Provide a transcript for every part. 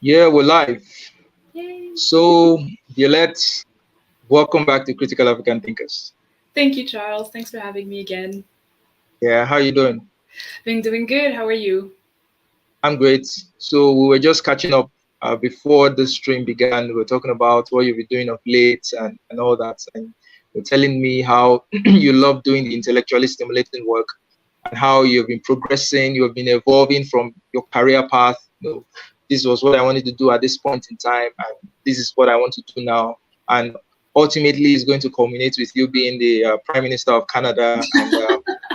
Yeah, we're live. Yay. So, Violette, welcome back to Critical African Thinkers. Thank you, Charles. Thanks for having me again. Yeah, how you doing? Been doing good. How are you? I'm great. So, we were just catching up before the stream began. We were talking about what you've been doing of late and all that. And you're telling me how you love doing the intellectually stimulating work and how you've been progressing, you've been evolving from your career path. This was what I wanted to do at this point in time, and this is what I want to do now. And ultimately, it's going to culminate with you being the Prime Minister of Canada and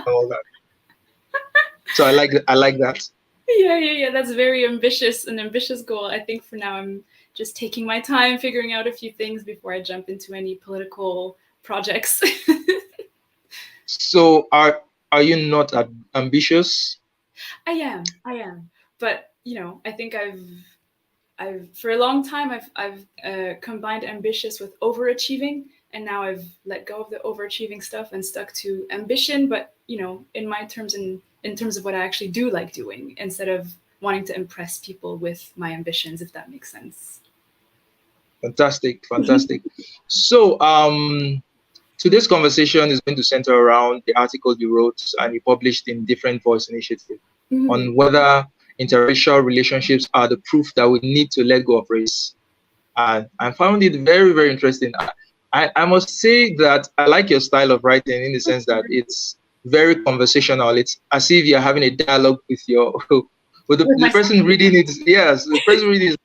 all that. So I like that. Yeah. That's very ambitious, an ambitious goal. I think for now I'm just taking my time, figuring out a few things before I jump into any political projects. So are you not ambitious? I am. But I think I've for a long time I've combined ambitious with overachieving, and now I've let go of the overachieving stuff and stuck to ambition, but in my terms and in terms of what I actually do like doing, instead of wanting to impress people with my ambitions, if that makes sense. Fantastic. So today's conversation is going to center around the article you wrote and you published in Different Voice Initiative on whether interracial relationships are the proof that we need to let go of race. And I found it very, very interesting. I must say that I like your style of writing in the sense that it's very conversational. It's as if you're having a dialogue with your with the person reading it. Yes, the person reading it.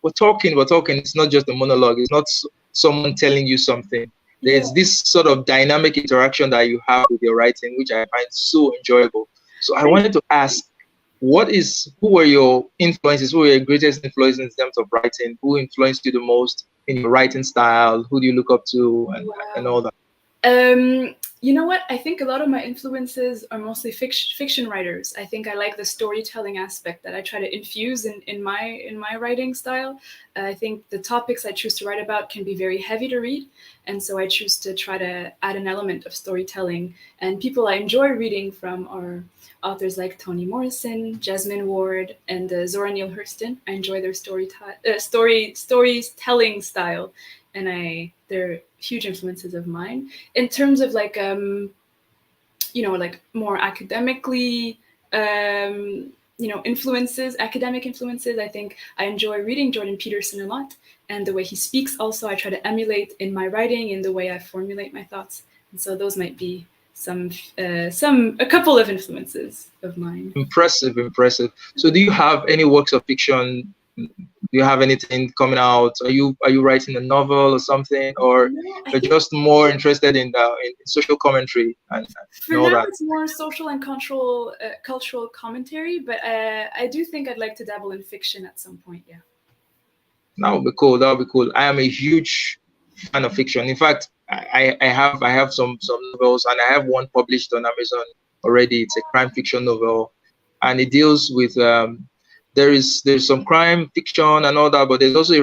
We're talking. It's not just a monologue. It's not someone telling you something. There's this sort of dynamic interaction that you have with your writing, which I find so enjoyable. So I wanted to ask, who were your influences? Who were your greatest influences in terms of writing? Who influenced you the most in your writing style? Who do you look up to and all that? You know what? I think a lot of my influences are mostly fiction writers. I think I like the storytelling aspect that I try to infuse in my writing style. I think the topics I choose to write about can be very heavy to read, and so I choose to try to add an element of storytelling. And people I enjoy reading from are authors like Toni Morrison, Jasmine Ward, and Zora Neale Hurston. I enjoy their storytelling style, and they're huge influences of mine. In terms of like more academically academic influences, I think I enjoy reading Jordan Peterson a lot, and the way he speaks also I try to emulate in my writing, in the way I formulate my thoughts. And so those might be a couple of influences of mine. Impressive. So do you have any works of fiction? Do you have anything coming out? Are you writing a novel or something, or you're just more interested in social commentary and for all now that? It's more social and cultural commentary, but I do think I'd like to dabble in fiction at some point. Yeah, That would be cool. I am a huge fan of fiction. In fact, I have some novels, and I have one published on Amazon already. It's a crime fiction novel, and it deals with there's some crime fiction and all that, but there's also a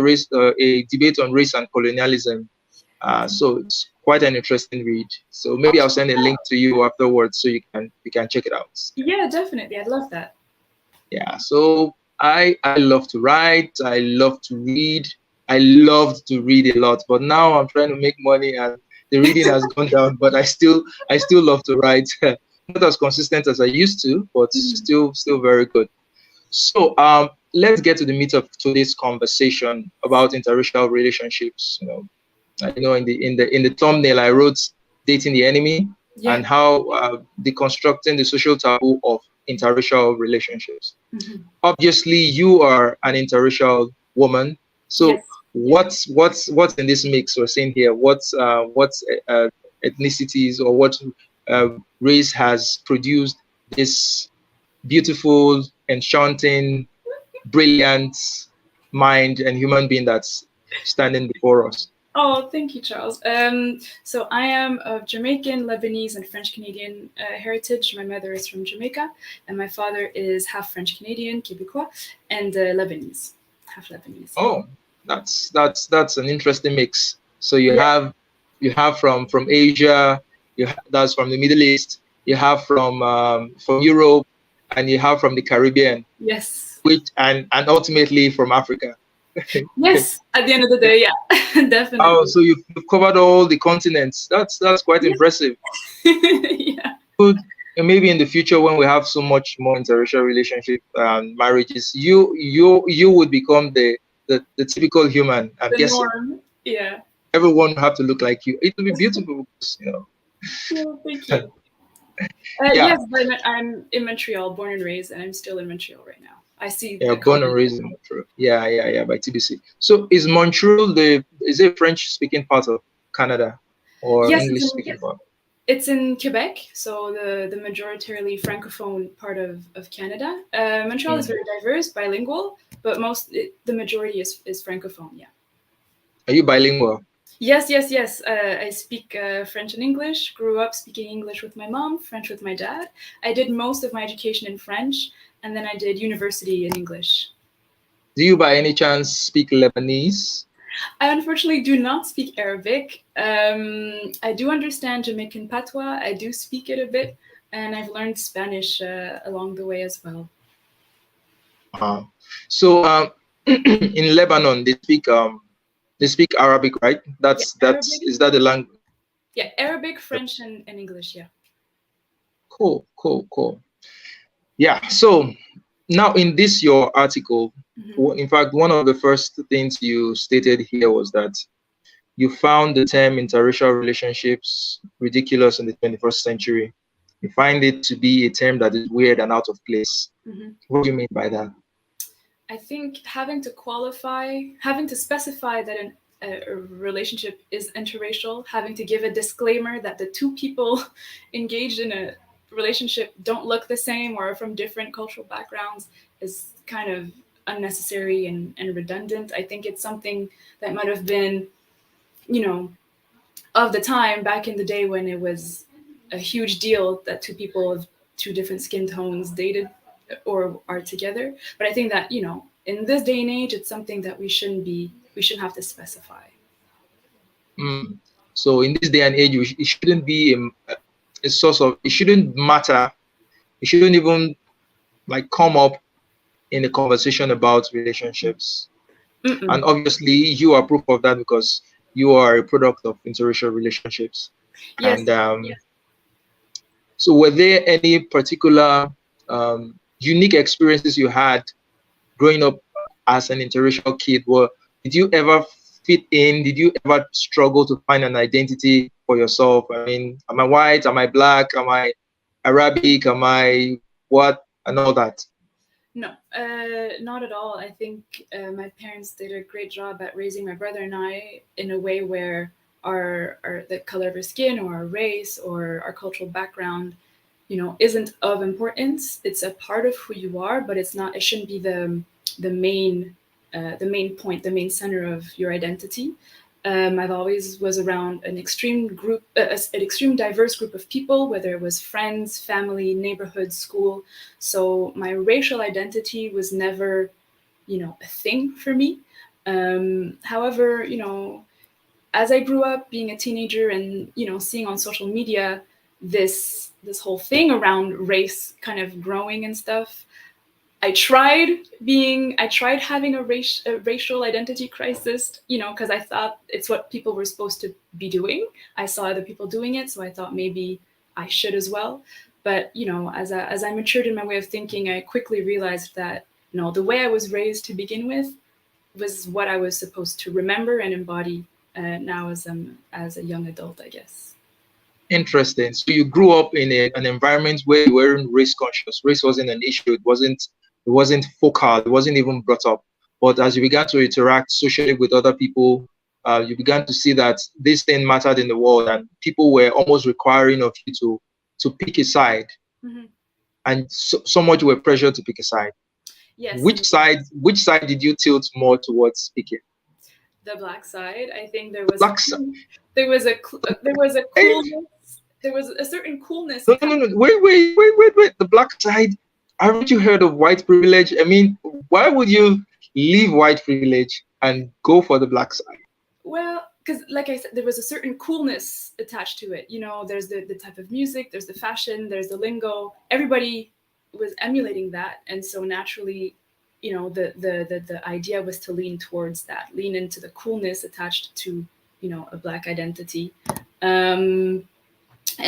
debate on race and colonialism. So it's quite an interesting read. So maybe I'll send a link to you afterwards so you can check it out. Yeah, definitely. I'd love that. Yeah. So I love to write. I love to read. I loved to read a lot, but now I'm trying to make money and the reading has gone down. But I still love to write. Not as consistent as I used to, but still very good. So let's get to the meat of today's conversation about interracial relationships. In the thumbnail I wrote dating the enemy, and how deconstructing the social taboo of interracial relationships. Obviously, you are an interracial woman. So what's in this mix we're seeing here? What's ethnicities or what race has produced this beautiful, enchanting, brilliant mind and human being that's standing before us? Oh, thank you, Charles. So I am of Jamaican, Lebanese, and French Canadian heritage. My mother is from Jamaica, and my father is half French Canadian, Quebecois, and Lebanese, half Lebanese. Oh, that's an interesting mix. So you have from Asia, that's from the Middle East, you have from Europe, and you have from the Caribbean, Yes. which and ultimately from Africa. Yes. At the end of the day, yeah, definitely. Oh, so you've covered all the continents. That's quite impressive. Yeah. Good. And maybe in the future, when we have so much more interracial relationship and marriages, you would become the typical human. I'm The guessing. norm. Yeah. Everyone will have to look like you. It will be beautiful, because, Well, thank you. Yeah. Yes, but I'm in Montreal, born and raised, and I'm still in Montreal right now. I see. Yeah, born and raised in Montreal. Yeah, by TBC. So is Montreal is it French-speaking part of Canada or Yes, English-speaking part? it's in Quebec, so the majoritarily francophone part of Canada. Montreal is very diverse, bilingual, but the majority is francophone. Yeah. Are you bilingual? Yes. I speak French and English. Grew up speaking English with my mom, French with my dad. I did most of my education in French, and then I did university in English. Do you by any chance speak Lebanese? I unfortunately do not speak Arabic. I do understand Jamaican patois. I do speak it a bit, and I've learned Spanish along the way as well. So in Lebanon, they speak Arabic, right? Is that the language? Yeah, Arabic, French, and English. Yeah. Cool. Yeah. So now in your article, in fact, one of the first things you stated here was that you found the term interracial relationships ridiculous in the 21st century. You find it to be a term that is weird and out of place. What do you mean by that? I think having to specify that a relationship is interracial, having to give a disclaimer that the two people engaged in a relationship don't look the same or are from different cultural backgrounds is kind of unnecessary and redundant. I think it's something that might have been, of the time back in the day when it was a huge deal that two people of two different skin tones dated or are together. But I think that, in this day and age, it's something that we shouldn't have to specify. So in this day and age, it shouldn't be a source of, it shouldn't matter. It shouldn't even come up in a conversation about relationships. And obviously you are proof of that because you are a product of interracial relationships. Yes. And so were there any particular unique experiences you had growing up as an interracial kid? Did you ever fit in? Did you ever struggle to find an identity for yourself? I mean, am I white? Am I black? Am I Arabic? Am I what? And all that. No, not at all. I think my parents did a great job at raising my brother and I in a way where our the color of our skin or our race or our cultural background, isn't of importance. It's a part of who you are, but it shouldn't be the main point, the main center of your identity. I've always was around an extreme diverse group of people, whether it was friends, family, neighborhood, school. So my racial identity was never, a thing for me. However, as I grew up being a teenager and, seeing on social media this whole thing around race kind of growing and stuff, I tried having a racial identity crisis, because I thought it's what people were supposed to be doing. I saw other people doing it, so I thought maybe I should as well. But, as I matured in my way of thinking, I quickly realized that, the way I was raised to begin with was what I was supposed to remember and embody now as a young adult, I guess. Interesting. So you grew up in an environment where you weren't race conscious. Race wasn't an issue. It wasn't focal. It wasn't even brought up. But as you began to interact socially with other people, you began to see that this thing mattered in the world, and people were almost requiring of you to pick a side, and so much you were pressured to pick a side. Yes. Which side did you tilt more towards picking? The black side. I think there was a coolness. There was a certain coolness. No. Wait. The black side. Haven't you heard of white privilege? I mean, why would you leave white privilege and go for the black side? Well, because like I said, there was a certain coolness attached to it. There's the type of music, there's the fashion, there's the lingo. Everybody was emulating that, and so naturally, the idea was to lean towards that, lean into the coolness attached to a Black identity. And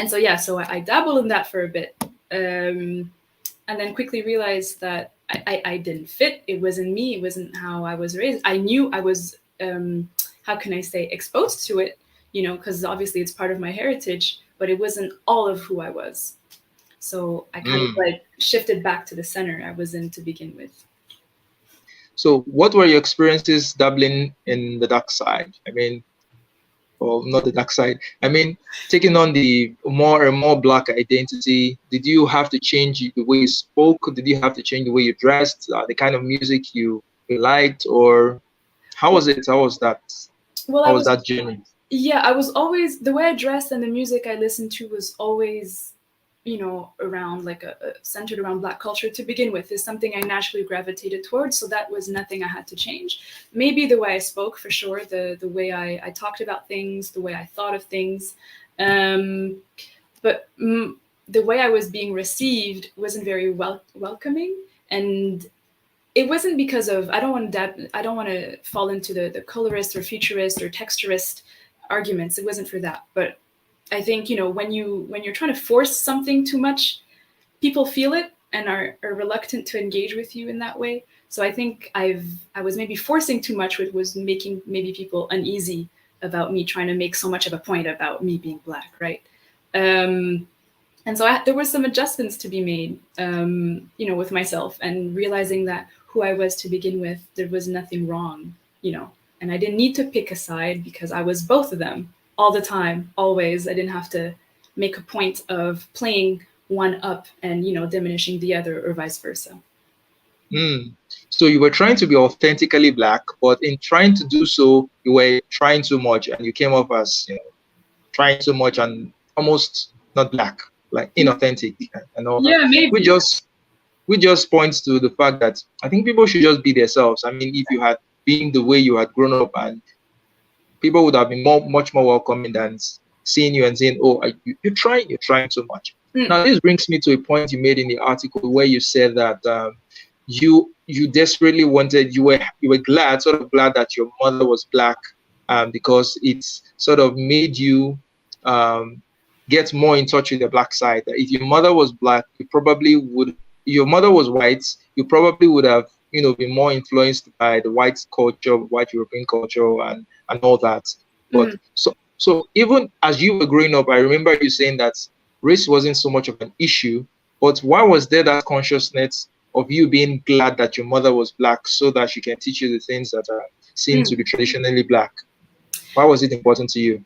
so so I dabbled in that for a bit, and then quickly realized that I didn't fit. It wasn't me. It wasn't how I was raised. I knew I was how can I say, exposed to it, because obviously it's part of my heritage, but it wasn't all of who I was. So I kind of like shifted back to the center I was in to begin with. So what were your experiences dabbling in the dark side? I mean, well, not the dark side. I mean, taking on the more and more Black identity, did you have to change the way you spoke? Did you have to change the way you dressed, the kind of music you liked, or how was it? How was that? Well, how was that journey? Yeah, I was always, the way I dressed and the music I listened to was always, around like centered around Black culture to begin with, is something I naturally gravitated towards. So that was nothing I had to change. Maybe the way I spoke, for sure, the way I talked about things, the way I thought of things. But the way I was being received wasn't very welcoming. And it wasn't because of, I don't want to fall into the colorist or futurist or texturist arguments. It wasn't for that. But I think, when you're trying to force something too much, people feel it and are reluctant to engage with you in that way. So I think I was maybe forcing too much, which was making maybe people uneasy about me trying to make so much of a point about me being Black, right? And so there were some adjustments to be made, with myself, and realizing that who I was to begin with, there was nothing wrong, and I didn't need to pick a side because I was both of them all the time, always. I didn't have to make a point of playing one up and, diminishing the other, or vice versa. So you were trying to be authentically Black, but in trying to do so, you were trying too much, and you came up as, trying too much and almost not Black, like inauthentic and all that. Maybe. We just points to the fact that I think people should just be themselves. I mean, if you had been the way you had grown up, and people would have been much more welcoming than seeing you and saying, "Oh, you're trying too much." Now, this brings me to a point you made in the article where you said that you desperately wanted, you were glad that your mother was Black, because it's sort of made you get more in touch with the Black side. If your mother was Black, your mother was white, you probably would have, been more influenced by the white culture, white European culture, and all that. But so even as you were growing up, I remember you saying that race wasn't so much of an issue. But why was there that consciousness of you being glad that your mother was Black so that she can teach you the things that are seen to be traditionally Black? Why was it important to you?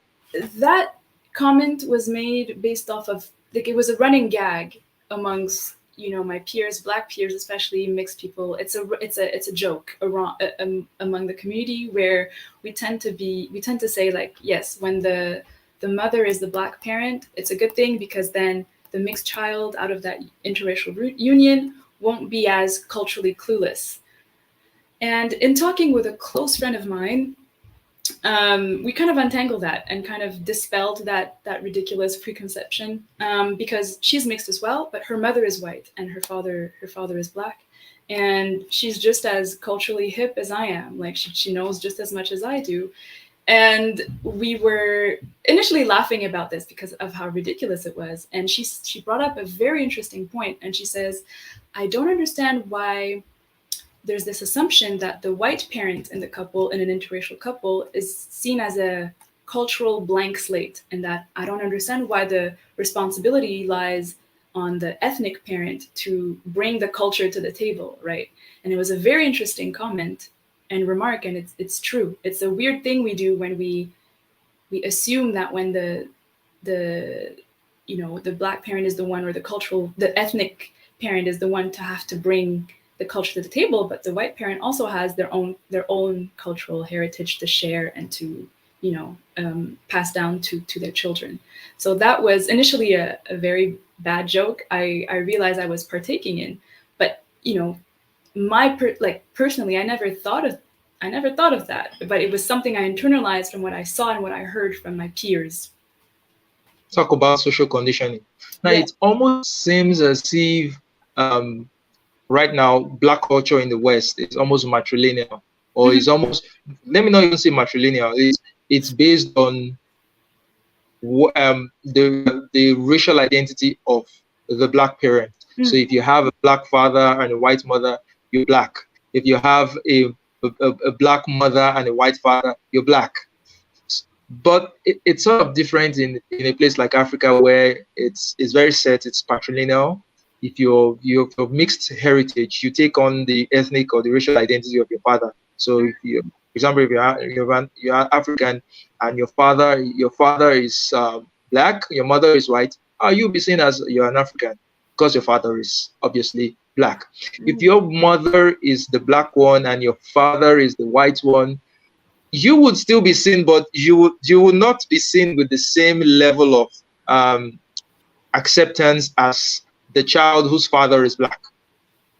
That comment was made based off of, like, it was a running gag amongst, my peers, Black peers, especially mixed people. It's a joke among the community, where we tend to say, like, yes, when the mother is the Black parent, it's a good thing, because then the mixed child out of that interracial union won't be as culturally clueless. And in talking with a close friend of mine, we kind of untangled that and kind of dispelled that ridiculous preconception, because she's mixed as well, but her mother is white and her father is Black, and she's just as culturally hip as I am. Like, she knows just as much as I do. And we were initially laughing about this because of how ridiculous it was. And she brought up a very interesting point, and she says, I don't understand why there's this assumption that the white parent in the couple, in an interracial couple, is seen as a cultural blank slate, and that I don't understand why the responsibility lies on the ethnic parent to bring the culture to the table, right? And it was a very interesting comment and remark, and it's true. It's a weird thing we do when we assume that when the Black parent is the one, or the ethnic parent is the one to have to bring the culture to the table, but the white parent also has their own cultural heritage to share and to pass down to their children. So that was initially a very bad joke I realized I was partaking in, but personally, I never thought of that, but it was something I internalized from what I saw and what I heard from my peers. Talk about social conditioning. Now, It almost seems as if right now, Black culture in the West is almost matrilineal, or is almost, let me not even say matrilineal. It's based on the racial identity of the Black parent. So if you have a Black father and a white mother, you're Black. If you have a Black mother and a white father, you're Black. But it's sort of different in a place like Africa, where it's very set, it's patrilineal. If you're of mixed heritage, you take on the ethnic or the racial identity of your father. So if you, for example, if you're African and your father is Black, your mother is white, you'll be seen as you're an African because your father is obviously Black. If your mother is the Black one and your father is the white one, you would still be seen, but you would not be seen with the same level of acceptance as the child whose father is Black.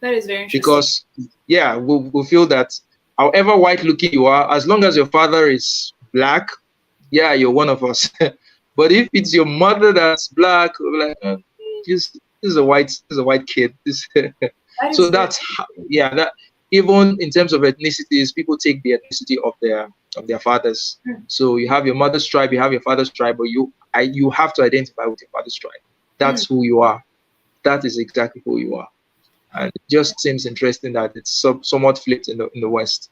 That is very interesting. Because, yeah, we feel that however white looking you are, as long as your father is Black, yeah, you're one of us. But if it's your mother that's Black, like, this is a white kid. So that's how, yeah, that even in terms of ethnicities, people take the ethnicity of their fathers. So you have your mother's tribe, you have your father's tribe, but you have to identify with your father's tribe. That's who you are. That is exactly who you are. And it just seems interesting that it's somewhat flipped in the West.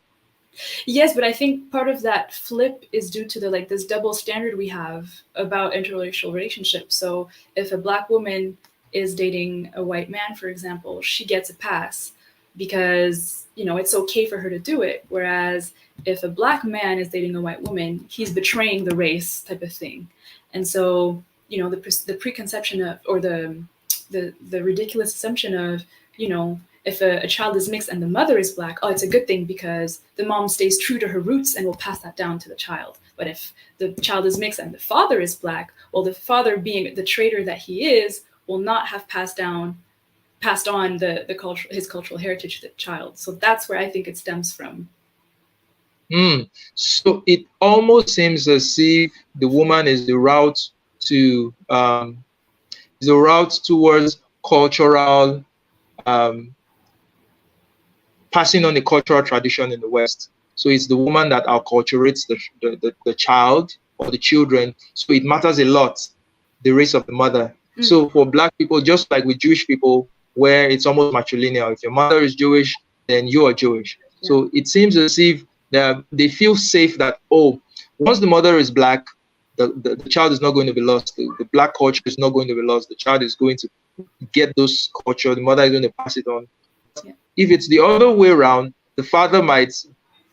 Yes, but I think part of that flip is due to this double standard we have about interracial relationships. So if a Black woman is dating a white man, for example, she gets a pass because, it's okay for her to do it. Whereas if a Black man is dating a white woman, he's betraying the race type of thing. And so, the preconception of, or the ridiculous assumption of, if a child is mixed and the mother is Black, it's a good thing because the mom stays true to her roots and will pass that down to the child. But if the child is mixed and the father is Black, well, the father, being the traitor that he is, will not have passed on his cultural heritage to the child. So that's where I think it stems from. So it almost seems as if the woman is the route towards cultural passing on a cultural tradition in the West. So it's the woman that acculturates the child or the children. So it matters a lot, the race of the mother. So for Black people, just like with Jewish people, where it's almost matrilineal, if your mother is Jewish, then you are Jewish. Yeah. So it seems as if they feel safe that, once the mother is Black, the child is not going to be lost. The Black culture is not going to be lost. The child is going to get those culture. The mother is going to pass it on. Yeah. If it's the other way around, the father might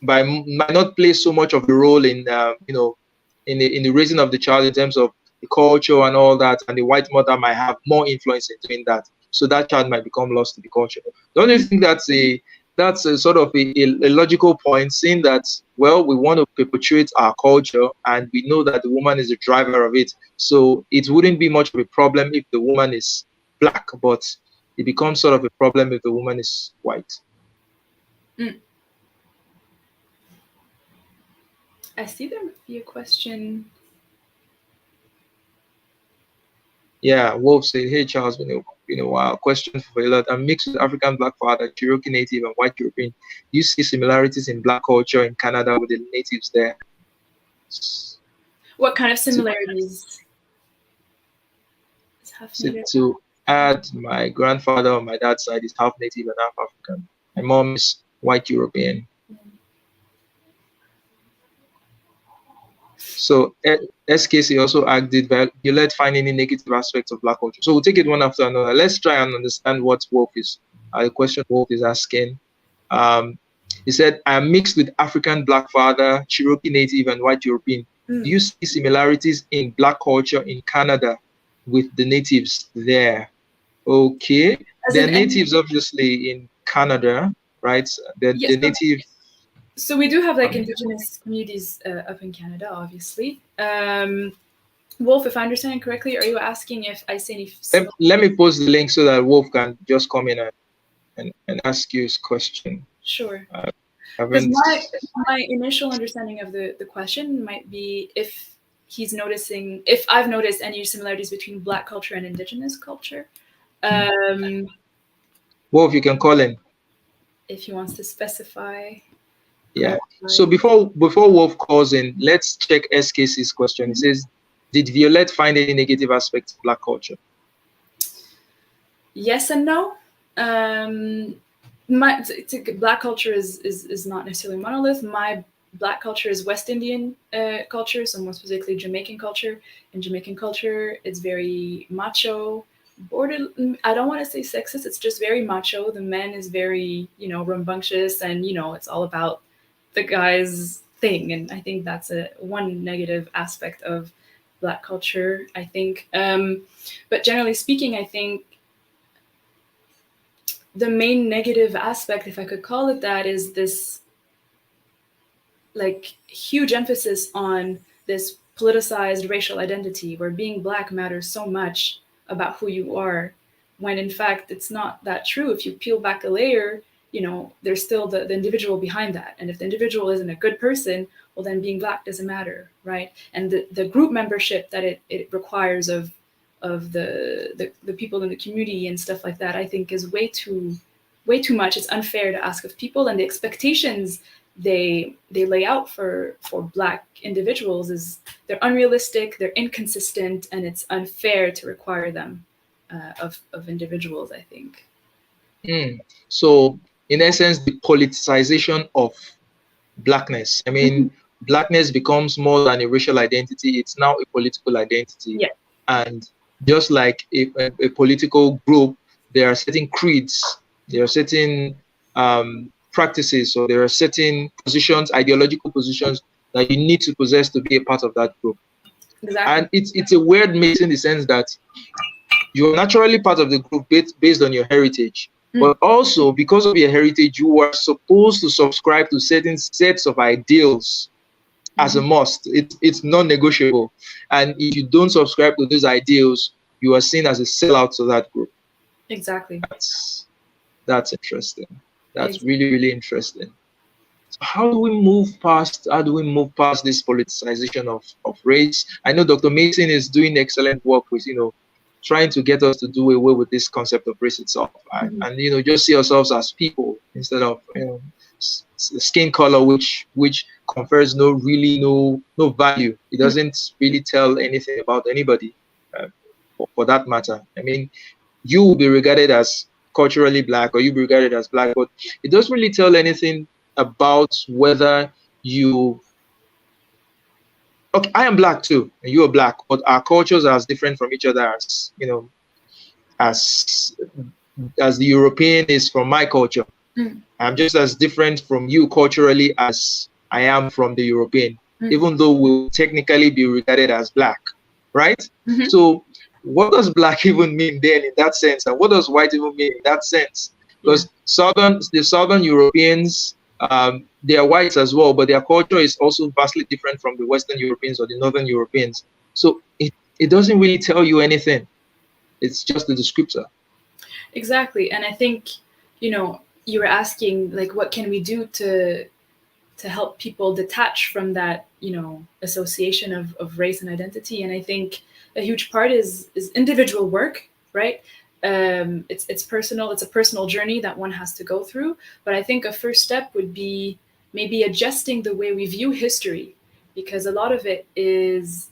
not play so much of the role in the raising of the child in terms of the culture and all that, and the white mother might have more influence in doing that. So that child might become lost to the culture. Don't you think that's a sort of a logical point, seeing that, well, we want to perpetuate our culture and we know that the woman is the driver of it. So it wouldn't be much of a problem if the woman is Black, but it becomes sort of a problem if the woman is white. I see there might be a question. Yeah, Wolf said, "Hey Charles, been a while. Question for Violette. I'm mixed with African Black father, Cherokee Native, and white European. Do you see similarities in Black culture in Canada with the natives there?" What kind of similarities? To add, my grandfather on my dad's side is half Native and half African. My mom is white European. So SKC also asked, did Violette find any negative aspects of Black culture? So we'll take it one after another. Let's try and understand what Wolf is. The question Wolf is asking. He said, I'm mixed with African Black father, Cherokee Native, and white European. Do you see similarities in Black culture in Canada with the natives there? Okay. They're natives, obviously, in Canada, right? The native. So we do have Indigenous communities up in Canada, obviously. Wolf, if I understand correctly, are you asking if I see any? Let me post the link so that Wolf can just come in and ask you his question. Sure. Because my initial understanding of the question might be if I've noticed any similarities between Black culture and Indigenous culture. Wolf, you can call in. If he wants to specify. Yeah. So before Wolf calls in, let's check SKC's question. It says, did Violette find any negative aspects of Black culture? Yes and no. Black culture is not necessarily monolith. My Black culture is West Indian culture, so more specifically Jamaican culture. In Jamaican culture, it's very macho. I don't want to say sexist. It's just very macho. The men is very, rambunctious, and it's all about the guy's thing. And I think that's one negative aspect of Black culture, I think. But generally speaking, I think the main negative aspect, if I could call it that, is this like huge emphasis on this politicized racial identity where being Black matters so much about who you are, when in fact it's not that true. If you peel back a layer, there's still the individual behind that. And if the individual isn't a good person, well, then being Black doesn't matter, right? And the group membership that it requires of the people in the community and stuff like that, I think is way too much. It's unfair to ask of people, and the expectations they lay out for Black individuals they're unrealistic, they're inconsistent, and it's unfair to require them of individuals, I think. So in essence, the politicization of Blackness. I mean, Blackness becomes more than a racial identity. It's now a political identity. Yeah. And just like a political group, there are certain creeds, there are certain practices, so there are certain positions, ideological positions that you need to possess to be a part of that group. Exactly. And it's a weird mix in the sense that you're naturally part of the group based on your heritage. But also, because of your heritage, you are supposed to subscribe to certain sets of ideals as a must. It's non-negotiable. And if you don't subscribe to those ideals, you are seen as a sellout to that group. Exactly. That's interesting. That's really, really interesting. So how do we move past this politicization of race? I know Dr. Mason is doing excellent work with, trying to get us to do away with this concept of race itself, and just see ourselves as people instead of skin color, which confers no value. It doesn't really tell anything about anybody, for that matter. I mean, you will be regarded as culturally Black, or you be regarded as Black, but it doesn't really tell anything about whether you. Okay, I am Black too, and you are Black, but our cultures are as different from each other as as the European is from my culture. I'm just as different from you culturally as I am from the European, even though we'll technically be regarded as Black, right? So what does Black even mean then in that sense, and what does white even mean in that sense? Because the Southern Europeans, they are whites as well, but their culture is also vastly different from the Western Europeans or the Northern Europeans. So it doesn't really tell you anything. It's just the descriptor. Exactly. And I think, you were asking, like, what can we do to help people detach from that, association of race and identity? And I think a huge part is individual work, right? It's personal. It's a personal journey that one has to go through. But I think a first step would be maybe adjusting the way we view history, because a lot of it is,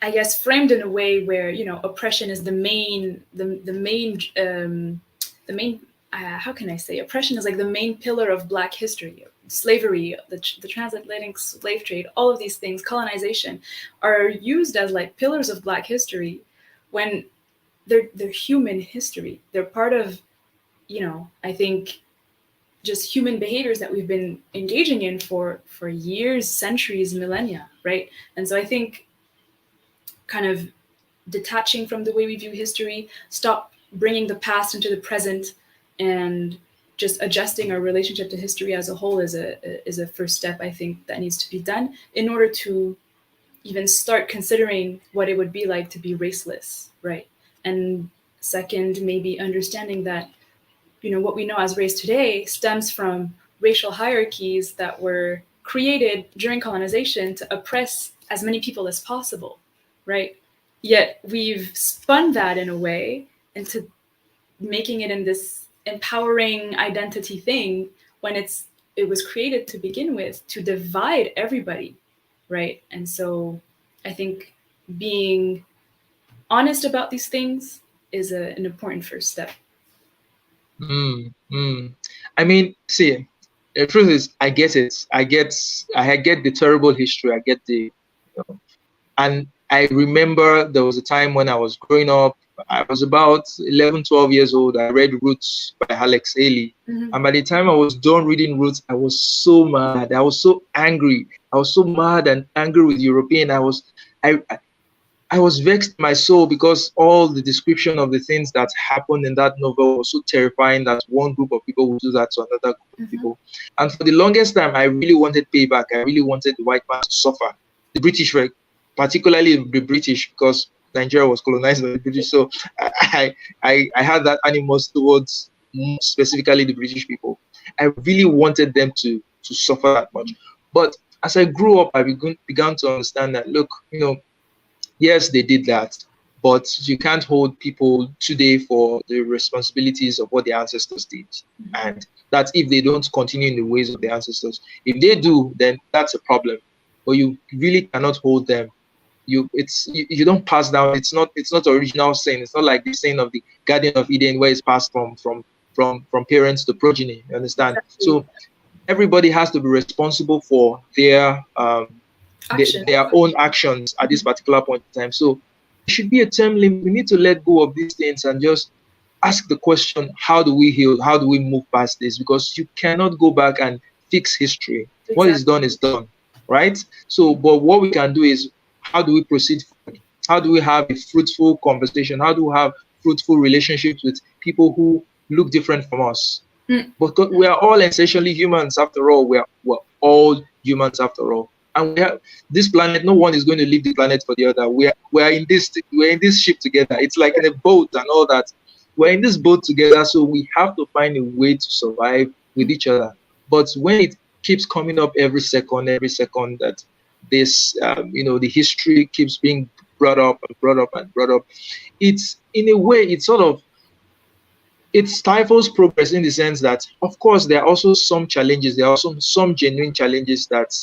I guess, framed in a way where oppression is the main how can I say, oppression is like the main pillar of Black history. Slavery, the transatlantic slave trade, all of these things, colonization, are used as like pillars of Black history, when they're human history. They're part of, I think, just human behaviors that we've been engaging in for years, centuries, millennia, right? And so I think kind of detaching from the way we view history, stop bringing the past into the present, and just adjusting our relationship to history as a whole is a first step, I think, that needs to be done in order to even start considering what it would be like to be raceless, right? And second, maybe understanding that, what we know as race today stems from racial hierarchies that were created during colonization to oppress as many people as possible, right? Yet we've spun that in a way into making it in this empowering identity thing when it was created to begin with to divide everybody, right? And so I think being honest about these things is an important first step. I mean, see, the truth is, I get it. I get the terrible history. I get and I remember there was a time when I was growing up. I was about 11, 12 years old. I read Roots by Alex Haley. And by the time I was done reading Roots, I was so mad. I was so angry. I was so mad and angry with European. I was vexed in my soul because all the description of the things that happened in that novel was so terrifying that one group of people would do that to another group of people. And for the longest time, I really wanted payback. I really wanted the white man to suffer. The British were, particularly the British, because Nigeria was colonized by the British. So I had that animus towards specifically the British people. I really wanted them to suffer that much. But as I grew up, I began to understand that, look, yes, they did that, but you can't hold people today for the responsibilities of what their ancestors did. And that's if they don't continue in the ways of their ancestors. If they do, then that's a problem. But you really cannot hold them. You don't pass down. It's not original sin. It's not like the sin of the Garden of Eden where it's passed from parents to progeny. You understand? Exactly. So everybody has to be responsible for their own actions at this particular point in time. So there should be a term limit. We need to let go of these things and just ask the question, how do we heal? How do we move past this? Because you cannot go back and fix history. Exactly. What is done is done, right? So, but what we can do is, how do we proceed forward? How do we have a fruitful conversation? How do we have fruitful relationships with people who look different from us? Because we are all essentially humans after all. We're all humans after all. And we have this planet. No one is going to leave the planet for the other. We're in this ship together. It's like in a boat and all that. We're in this boat together, so we have to find a way to survive with each other. But when it keeps coming up every second that this, the history keeps being brought up, it's in a way, it stifles progress in the sense that, of course, there are also some challenges. There are also some genuine challenges that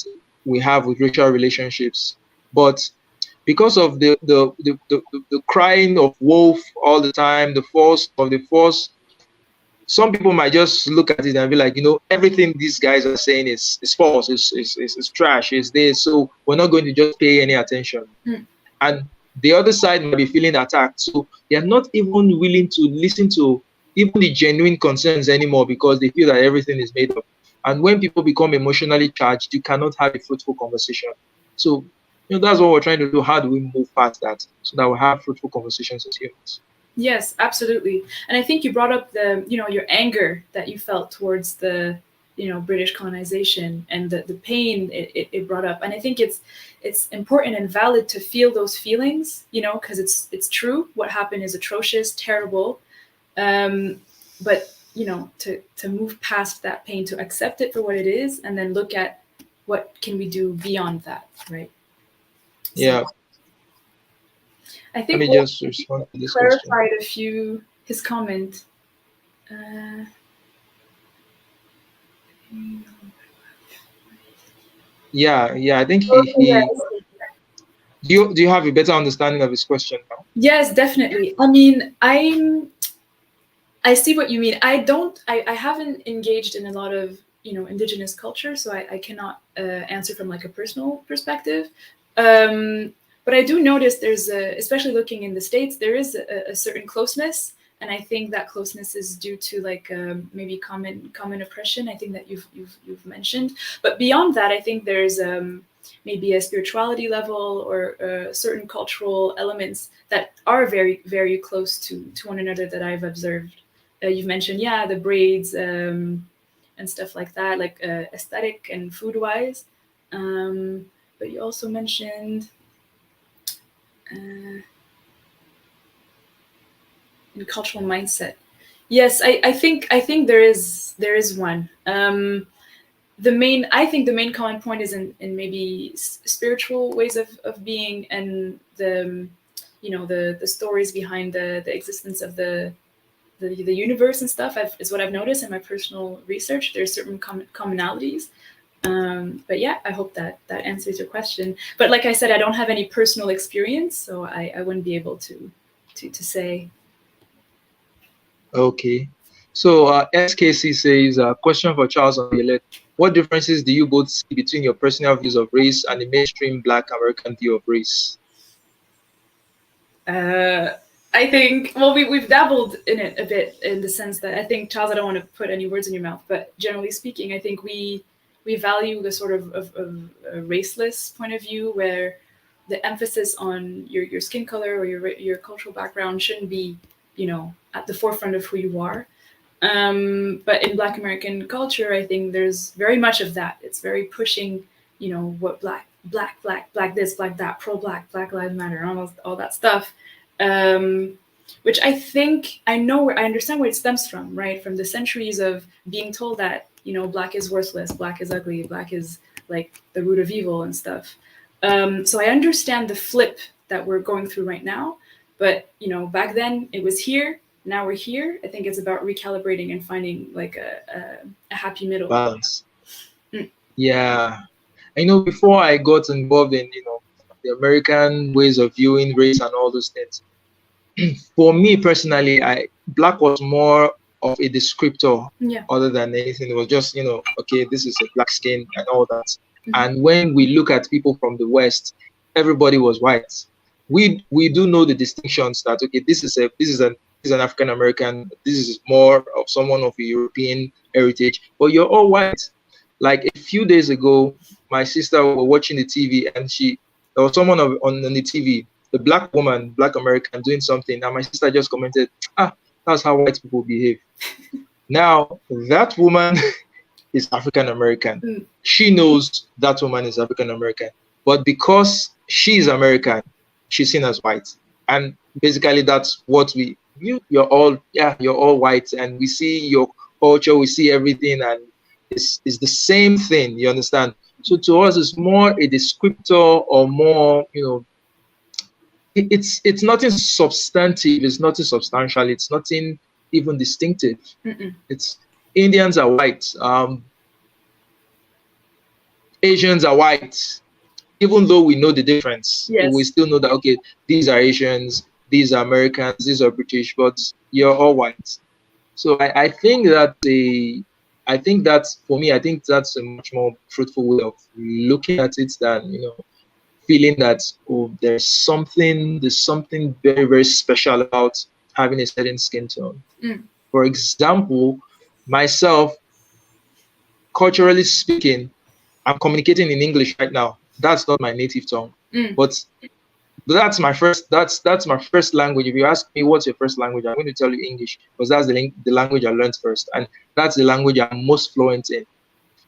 we have with racial relationships, but because of the crying of wolf all the time, the force of the force, some people might just look at it and be like, everything these guys are saying is false, is trash, is this, so we're not going to just pay any attention. And the other side might be feeling attacked, so they're not even willing to listen to even the genuine concerns anymore because they feel that everything is made up. And when people become emotionally charged, you cannot have a fruitful conversation. So, that's what we're trying to do. How do we move past that so that we have fruitful conversations as humans? Yes, absolutely. And I think you brought up your anger that you felt towards the, British colonization and the pain it brought up. And I think it's important and valid to feel those feelings, because it's true. What happened is atrocious, terrible. But to move past that pain, to accept it for what it is, and then look at what can we do beyond that, right? So, yeah. I think let me just respond to this clarified question. His comment. Yeah. I think he do you have a better understanding of his question now? Yes, definitely. I mean, I see what you mean. I haven't engaged in a lot of, indigenous culture, so I cannot answer from like a personal perspective. But I do notice there's especially looking in the States, there is a certain closeness. And I think that closeness is due to like maybe common oppression. I think that you've mentioned. But beyond that, I think there's maybe a spirituality level or certain cultural elements that are very, very close to one another that I've observed. You've mentioned, the braids and stuff like that, like aesthetic and food-wise. But you also mentioned in cultural mindset. Yes, I think there is one. The main common point is in maybe spiritual ways of being, and the stories behind the existence of the the universe and stuff is what I've noticed in my personal research. There's certain commonalities. But yeah, I hope that answers your question. But like I said, I don't have any personal experience, so I wouldn't be able to say. Okay. So SKC says, question for Charles and Violette. What differences do you both see between your personal views of race and the mainstream Black American view of race? I think, well, we've dabbled in it a bit, in the sense that I think, Charles, I don't want to put any words in your mouth, but generally speaking, I think we value the sort of a raceless point of view, where the emphasis on your skin color or your cultural background shouldn't be, at the forefront of who you are. But in Black American culture, I think there's very much of that. It's very pushing, what black this, black that, pro-black, Black Lives Matter, all that stuff. Which I think I understand where it stems from, right? From the centuries of being told that, Black is worthless, Black is ugly, Black is like the root of evil and stuff. So I understand the flip that we're going through right now. But, back then it was here. Now we're here. I think it's about recalibrating and finding like a happy middle. Balance. Yeah. I know before I got involved in, the American ways of viewing race and all those things, for me personally, Black was more of a descriptor other than anything. It was just, okay, this is a black skin and all that. Mm-hmm. And when we look at people from the West, everybody was white. We do know the distinctions that, okay, this is an African American, this is more of someone of a European heritage, but you're all white. Like a few days ago, my sister was watching the TV, and there was someone on the TV, the black woman, Black American, doing something, and my sister just commented, that's how white people behave. Now, that woman is African American. Mm. She knows that woman is African American, but because she's American, she's seen as white. And basically that's what you're all white, and we see your culture, we see everything, and it's the same thing, you understand? So to us, it's more a descriptor, or more, it's nothing substantive, it's nothing substantial, it's nothing even distinctive. Mm-mm. It's Indians are white, Asians are white. Even though we know the difference, we still know that, okay, these are Asians, these are Americans, these are British, but you're all white. So I think that for me, I think that's a much more fruitful way of looking at it than, feeling that, there's something very, very special about having a certain skin tone. Mm. For example, myself, culturally speaking, I'm communicating in English right now. That's not my native tongue, but that's my first language. If you ask me what's your first language, I'm going to tell you English, because that's the language I learned first, and that's the language I'm most fluent in.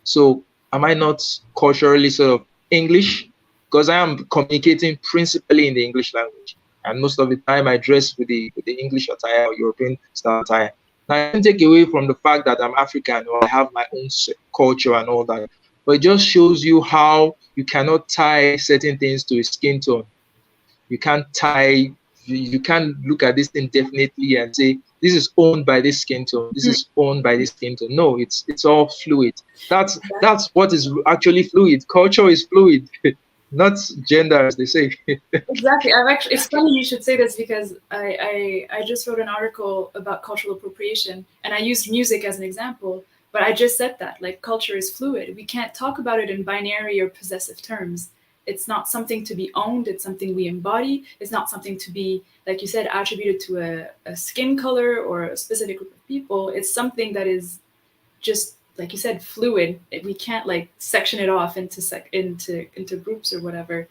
So am I not culturally sort of English? Because I am communicating principally in the English language, and most of the time I dress with the English attire or European style attire. Now, I don't take away from the fact that I'm African or I have my own culture and all that, but it just shows you how you cannot tie certain things to a skin tone. You can't look at this thing definitely and say, this is owned by this skin tone, this is owned by this skin tone. No, it's all fluid. That's what is actually fluid. Culture is fluid, not gender, as they say. Exactly. It's funny you should say this, because I just wrote an article about cultural appropriation, and I used music as an example. But I just said that, like, culture is fluid. We can't talk about it in binary or possessive terms. It's not something to be owned. It's something we embody. It's not something to be, like you said, attributed to a skin color or a specific group of people. It's something that is just, like you said, fluid. We can't like section it off into groups or whatever.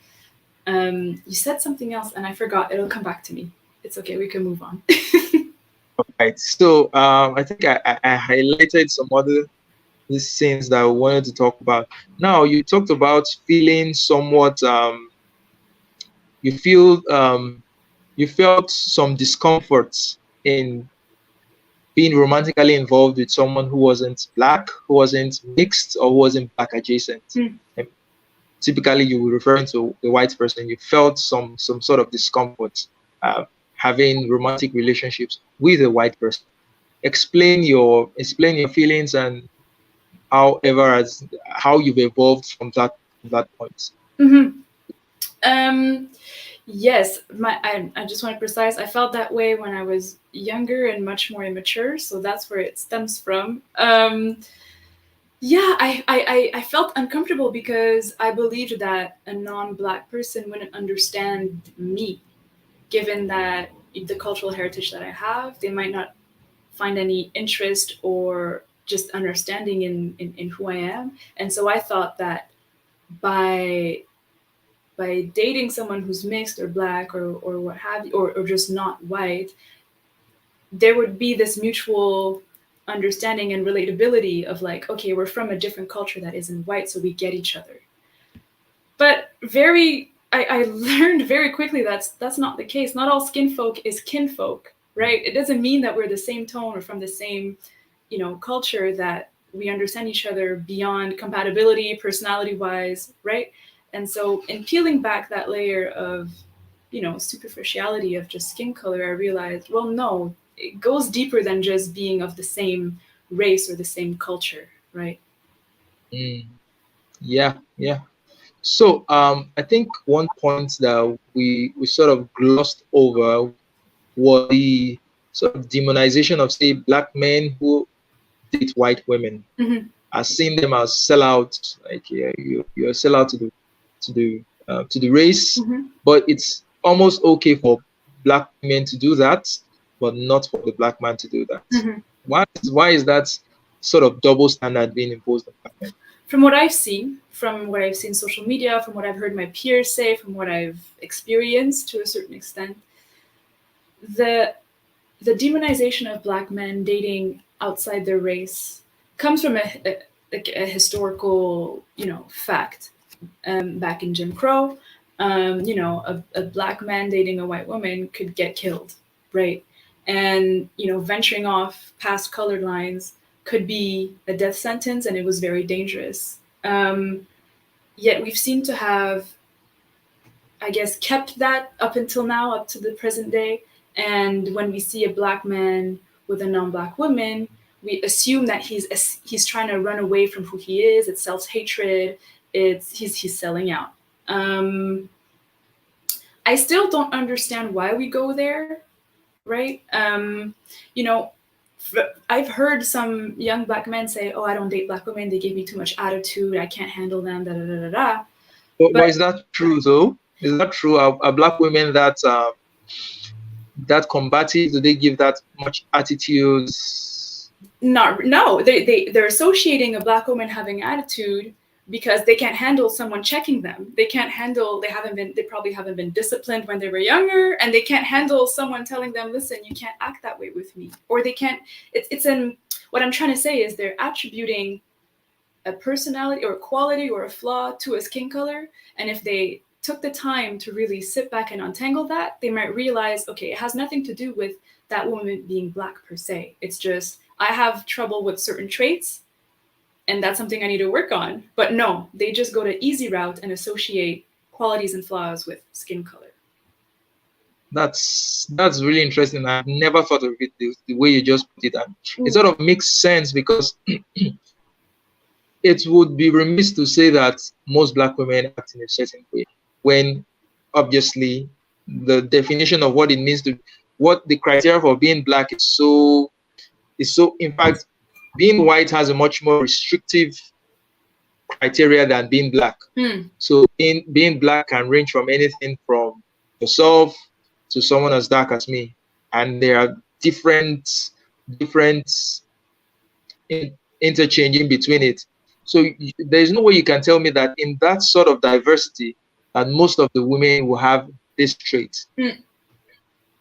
You said something else and I forgot. It'll come back to me. It's okay. We can move on. Right. So I think I highlighted some other these things that I wanted to talk about. Now, you talked about feeling somewhat, you felt some discomfort in being romantically involved with someone who wasn't Black, who wasn't mixed, or who wasn't Black adjacent. Typically, you were referring to the white person. You felt some sort of discomfort having romantic relationships with a white person. explain your feelings and how you've evolved from that point. Yes, I just want to precise. I felt that way when I was younger and much more immature, so that's where it stems from. Yeah, I felt uncomfortable because I believed that a non-Black person wouldn't understand me, given that the cultural heritage that I have, they might not find any interest or just understanding in who I am. And so I thought that by dating someone who's mixed or Black or what have you, or just not white, there would be this mutual understanding and relatability of like, okay, we're from a different culture that isn't white, so we get each other. But I learned very quickly that's not the case. Not all skin folk is kinfolk, right? It doesn't mean that we're the same tone or from the same, culture, that we understand each other beyond compatibility, personality-wise, right? And so in peeling back that layer of, superficiality of just skin color, I realized, well, no, it goes deeper than just being of the same race or the same culture, right? Yeah. So I think one point that we sort of glossed over was the sort of demonization of, say, Black men who date white women. I've seen them as sellouts, like you're a sellout to the race, but it's almost okay for Black men to do that, but not for the Black man to do that. Why is that sort of double standard being imposed on Black men? From what I've seen social media, from what I've heard my peers say, from what I've experienced to a certain extent, the demonization of Black men dating outside their race comes from a historical, fact. Back in Jim Crow, a Black man dating a white woman could get killed, right? And, venturing off past colored lines could be a death sentence, and it was very dangerous. Yet we've seemed to have, I guess, kept that up until now, up to the present day. And when we see a Black man with a non-Black woman, we assume that he's trying to run away from who he is. It's self-hatred. He's selling out. I still don't understand why we go there, right? I've heard some young Black men say, "Oh, I don't date Black women. They give me too much attitude. I can't handle them." Da da da da da. But is that true though? Is that true? Are Black women that combative? Do they give that much attitude? No. They're associating a Black woman having attitude because they can't handle someone checking them. They probably haven't been disciplined when they were younger, and they can't handle someone telling them, listen, you can't act that way with me. Or they can't, what I'm trying to say is they're attributing a personality or a quality or a flaw to a skin color. And if they took the time to really sit back and untangle that, they might realize, okay, it has nothing to do with that woman being Black per se. It's just, I have trouble with certain traits, and that's something I need to work on. But no, they just go the easy route and associate qualities and flaws with skin color. That's really interesting. I've never thought of it the way you just put it. And it sort of makes sense because it would be remiss to say that most Black women act in a certain way, when obviously the definition of what it means what the criteria for being Black is so, in fact, being white has a much more restrictive criteria than being Black. So being Black can range from anything from yourself to someone as dark as me, and there are different interchanging between it. So there's no way you can tell me that in that sort of diversity that most of the women will have this trait.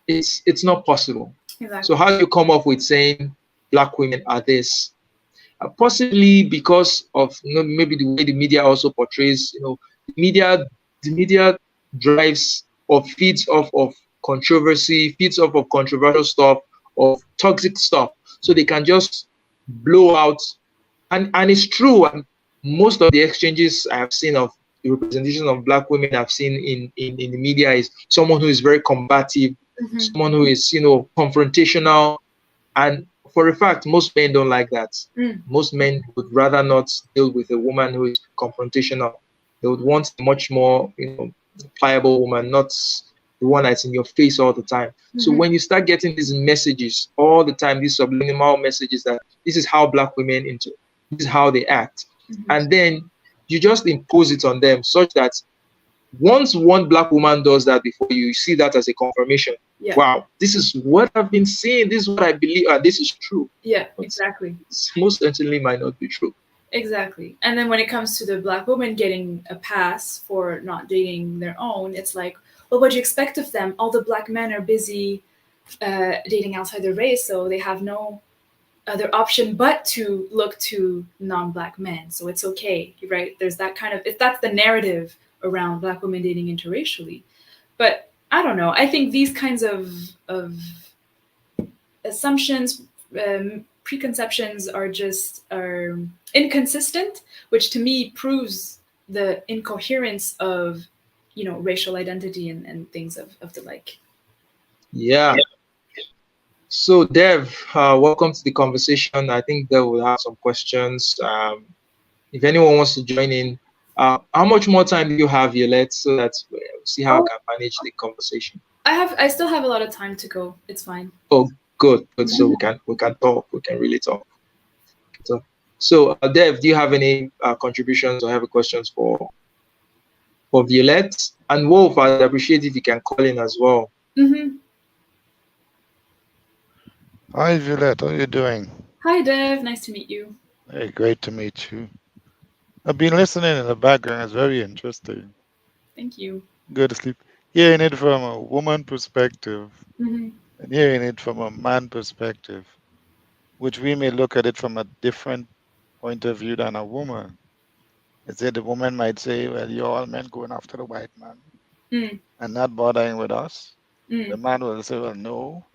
It's not possible. Exactly. So how do you come up with saying Black women are this? Possibly because of maybe the way the media also portrays. The media drives or feeds off of controversy, feeds off of controversial stuff, of toxic stuff, so they can just blow out. And it's true. And most of the exchanges I have seen of the representation of Black women I've seen in the media is someone who is very combative, someone who is confrontational. And for a fact, most men don't like that. Mm. Most men would rather not deal with a woman who is confrontational. They would want a much more, pliable woman, not the one that's in your face all the time. So Mm-hmm. when you start getting these messages all the time, these subliminal messages that this is how black women into, this is how they act, Mm-hmm. and then you just impose it on them such that once one black woman does that before you, you see that as a confirmation. Yeah. Wow, this is what I've been seeing. This is what I believe. This is true. Yeah, But exactly. most certainly might not be true. Exactly. And then when it comes to the black woman getting a pass for not dating their own, it's like, well, what do you expect of them? All the black men are busy dating outside their race, so they have no other option but to look to non-black men. So it's okay, right? There's that kind of, if that's the narrative around black women dating interracially. But I don't know. I think these kinds of assumptions, preconceptions are inconsistent, which to me proves the incoherence of racial identity and things of the like. Yeah. So, Dev, welcome to the conversation. I think Dev will have some questions. If anyone wants to join in, how much more time do you have, Violette, so that we'll see how I can manage the conversation? I still have a lot of time to go. It's fine. Oh, good, good. So we can talk. We can really talk. So, Dev, do you have any contributions or have questions for Violette? And Wolf, I'd appreciate if you can call in as well. Mm-hmm. Hi, Violette. How are you doing? Hi, Dev. Nice to meet you. Hey, great to meet you. I've been listening in the background. It's very interesting. Thank you. Good to sleep. Hearing it from a woman perspective Mm-hmm. and hearing it from a man perspective, which we may look at it from a different point of view than a woman. It's that the woman might say, well, you're all men going after the white man and not bothering with us. The man will say, well, no,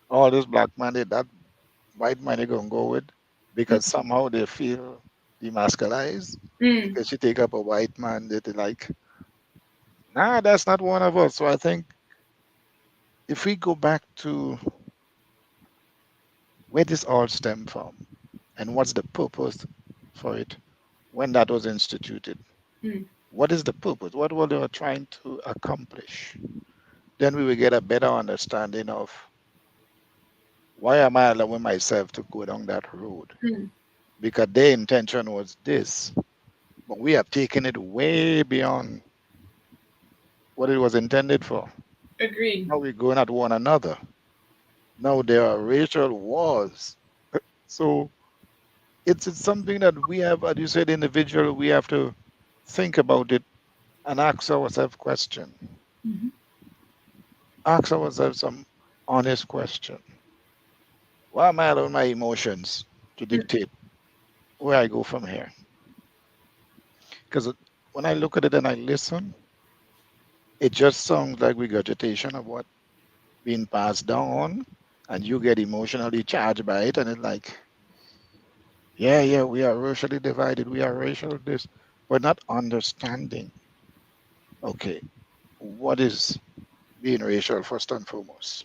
all this black man, that white man you're going to go with because somehow they feel demasculized because you take up a white man that they like. Nah, that's not one of us. So I think if we go back to where this all stemmed from and what's the purpose for it when that was instituted, what is the purpose? What were they trying to accomplish? Then we will get a better understanding of why am I allowing myself to go down that road? Because their intention was this, but we have taken it way beyond what it was intended for. Agreed. Now we're going at one another. Now there are racial wars. So it's something that we have, as you said, individual, we have to think about it and ask ourselves question. Ask ourselves some honest question. Why am I allowing my emotions to dictate where I go from here? Because when I look at it and I listen, it just sounds like regurgitation of what being passed down, and you get emotionally charged by it, and it's like, yeah, we are racially divided, we are racial this, but not understanding. Okay, what is being racial first and foremost?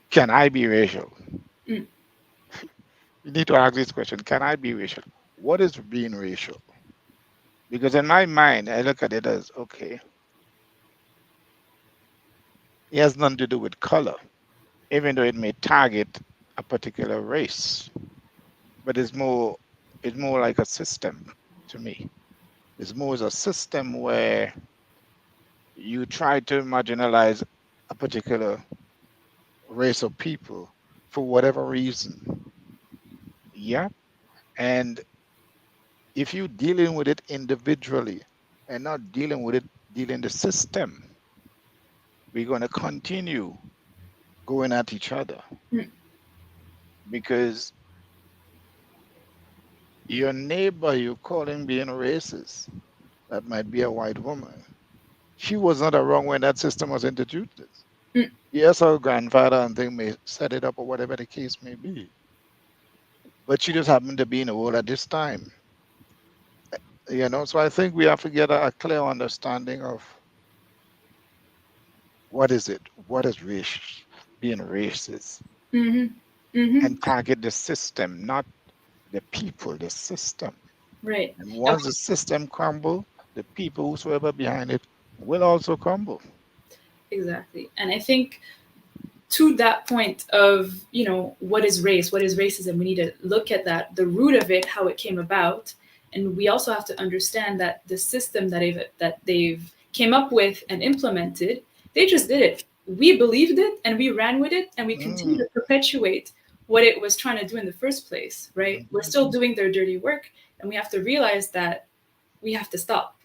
Can I be racial? You need to ask this question: can I be racial? What is being racial? Because in my mind, I look at it as okay, it has nothing to do with color, even though it may target a particular race, but it's more like a system to me. It's more as a system where you try to marginalize a particular race of people for whatever reason. Yeah. And if you're dealing with it individually and not dealing with it, dealing the system, we're going to continue going at each other because your neighbor you're calling being racist, that might be a white woman. She was not around when that system was introduced. Yes, her grandfather and thing may set it up or whatever the case may be. But she just happened to be in the world at this time. So I think we have to get a clear understanding of what is it? What is race, being racist? and target the system, not the people, the system. Right. And once the system crumble, the people whosoever behind it will also crumble. Exactly. And I think to that point of, what is race, what is racism, we need to look at that, the root of it, how it came about. And we also have to understand that the system that they've came up with and implemented, they just did it. We believed it and we ran with it, and we continue to perpetuate what it was trying to do in the first place, right? We're still doing their dirty work, and we have to realize that we have to stop,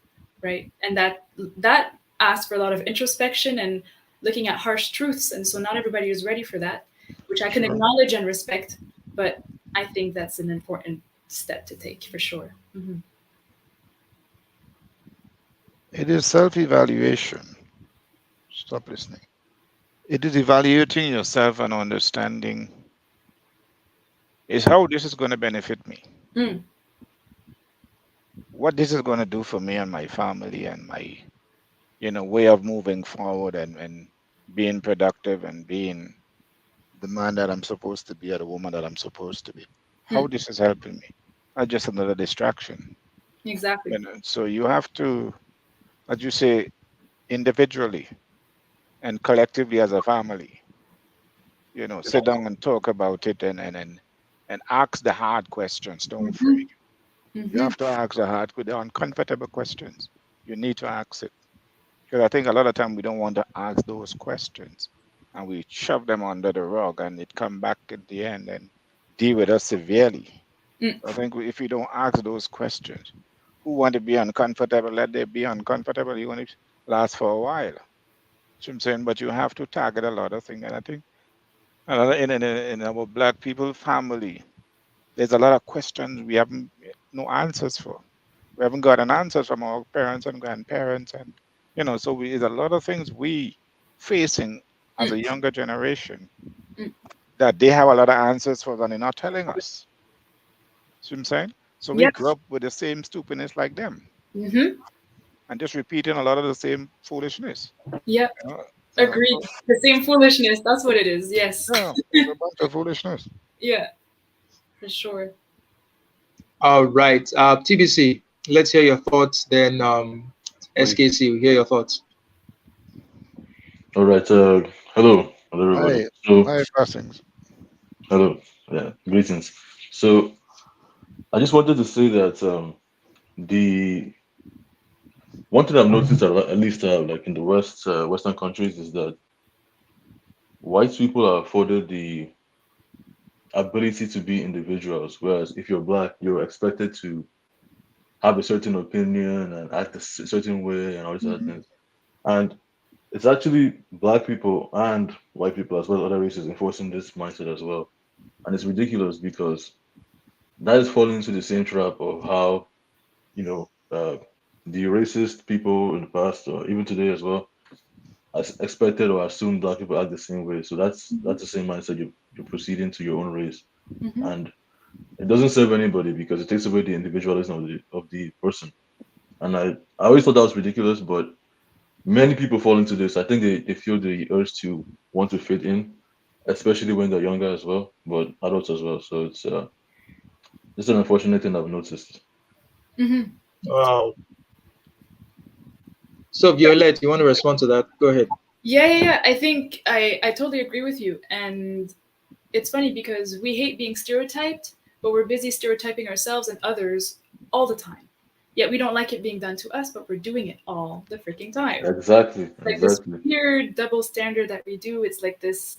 right? And that asks for a lot of introspection and looking at harsh truths. And so not everybody is ready for that, which I can acknowledge and respect, but I think that's an important step to take for sure. It is self-evaluation. Stop listening. It is evaluating yourself and understanding is how this is going to benefit me. What this is going to do for me and my family and my, way of moving forward and being productive and being the man that I'm supposed to be or the woman that I'm supposed to be. How this is helping me. Not just another distraction. Exactly. So you have to, as you say, individually and collectively as a family, sit down and talk about it and ask the hard questions. Don't afraid. You have to ask the uncomfortable questions. You need to ask it. Because I think a lot of time we don't want to ask those questions and we shove them under the rug and it come back at the end and deal with us severely. I think if we don't ask those questions, who want to be uncomfortable, let them be uncomfortable. You want to last for a while. So I'm saying, but you have to target a lot of things. And I think in our Black people family, there's a lot of questions we haven't no answers for. We haven't gotten answers from our parents and grandparents, and so there's a lot of things we facing as a younger generation that they have a lot of answers for, and they're not telling us. See what I'm saying? So we grew up with the same stupidness like them, and just repeating a lot of the same foolishness. Yeah. Agreed. The same foolishness. That's what it is. Yes. Yeah, it's a bunch of foolishness. Yeah, for sure. All right. TBC, let's hear your thoughts. Then SKC, we hear your thoughts. All right. Hello, everybody. Hi, blessings. Hello. Yeah, greetings. So, I just wanted to say that the one thing I've noticed, at least like in the Western countries, is that white people are afforded the ability to be individuals, whereas if you're Black, you're expected to have a certain opinion and act a certain way and all these other things. And it's actually Black people and white people as well as other races enforcing this mindset as well. And it's ridiculous because that is falling into the same trap of how, the racist people in the past or even today as well expected or assumed Black people act the same way. So that's the same mindset you're proceeding to your own race. And it doesn't serve anybody because it takes away the individualism of the person. And I always thought that was ridiculous, but many people fall into this. I think they feel the urge to want to fit in, especially when they're younger as well, but adults as well. So it's just an unfortunate thing I've noticed. Wow. So Violette, you want to respond to that? Go ahead. Yeah. I think I totally agree with you. And it's funny because we hate being stereotyped, but we're busy stereotyping ourselves and others all the time. Yet we don't like it being done to us, but we're doing it all the freaking time. Exactly. Like this weird double standard that we do. It's like this,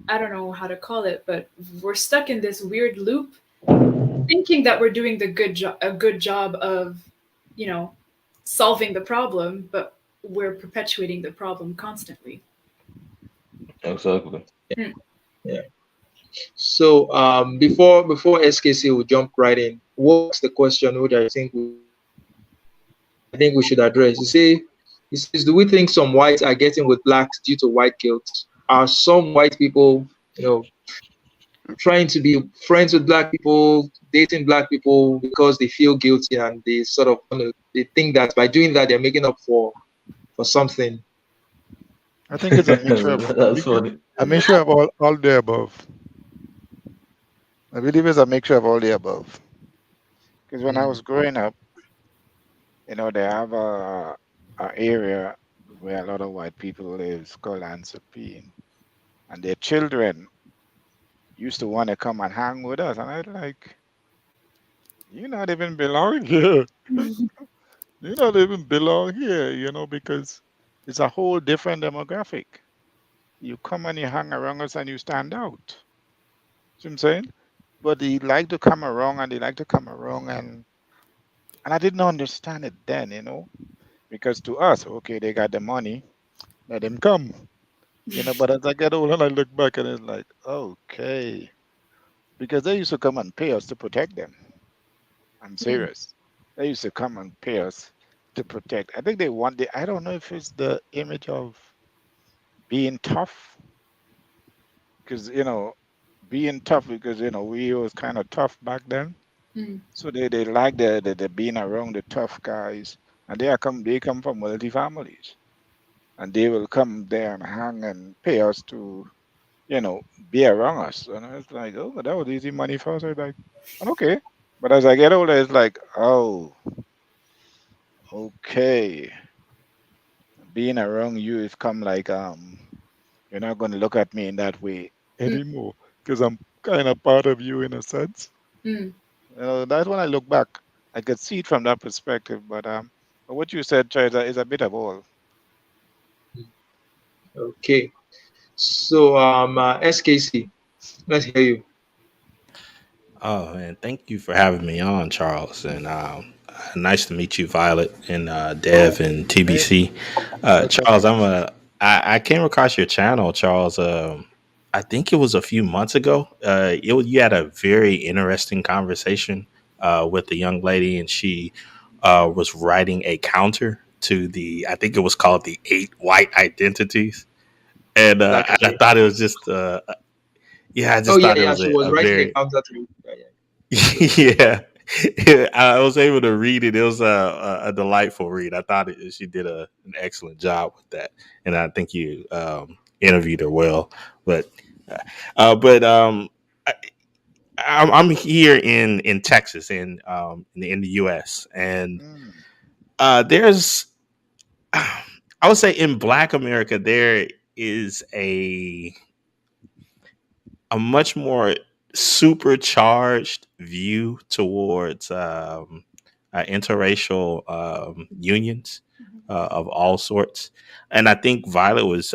I don't know how to call it, but we're stuck in this weird loop, thinking that we're doing a good job of, solving the problem, but we're perpetuating the problem constantly. Exactly. Yeah. So before SKC will jump right in, what's the question which I think we should address? He says, do we think some whites are getting with Blacks due to white guilt? Are some white people, trying to be friends with Black people, dating Black people because they feel guilty and they sort of they think that by doing that they're making up for something? I think it's a mixture of That's funny. a mixture of all the above. I believe it's a mixture of all the above. Because when I Mm. was growing up, they have a area where a lot of white people live called Ansapine, and their children used to want to come and hang with us, and I was like, you not even belong here. You not even belong here, because it's a whole different demographic. You come and you hang around us and you stand out. See what I'm saying? But they like to come around and they like to come around and I didn't understand it then, because to us, okay, they got the money, let them come. But as I get older and I look back and it's like, okay. Because they used to come and pay us to protect them. I'm Mm. serious. They used to come and pay us to protect. I think they want I don't know if it's the image of being tough. Because, being tough because, we was kind of tough back then. Mm. So they like the being around the tough guys. And they come from wealthy families. And they will come there and hang and pay us to be around us. And I was like, oh, that was easy money for us. I was like, okay. But as I get older, it's like, oh, okay. Being around you is come like, you're not going to look at me in that way Mm. anymore because I'm kind of part of you in a sense. Mm. That's when I look back. I could see it from that perspective. But what you said, Chai, is a bit of all. Okay. So, SKC, let's hear you. Oh man, thank you for having me on, Charles, and nice to meet you, Violet, and Oh, Dev and hey, TBC. welcome. Charles, I came across your channel, Charles. I think it was a few months ago. You had a very interesting conversation with a young lady, and she was writing a counter to I think it was called the Eight White Identities, and Like, I thought it was just, yeah, I oh just yeah, thought it yeah. was She was a writing a very counter to. Yeah, yeah. yeah. I was able to read it. It was a delightful read. I thought she did an excellent job with that, and I think you interviewed her well. But I, I'm here in Texas, in the U.S., and Mm, there's I would say in Black America there is a much more supercharged view towards interracial unions of all sorts. And I think Violet was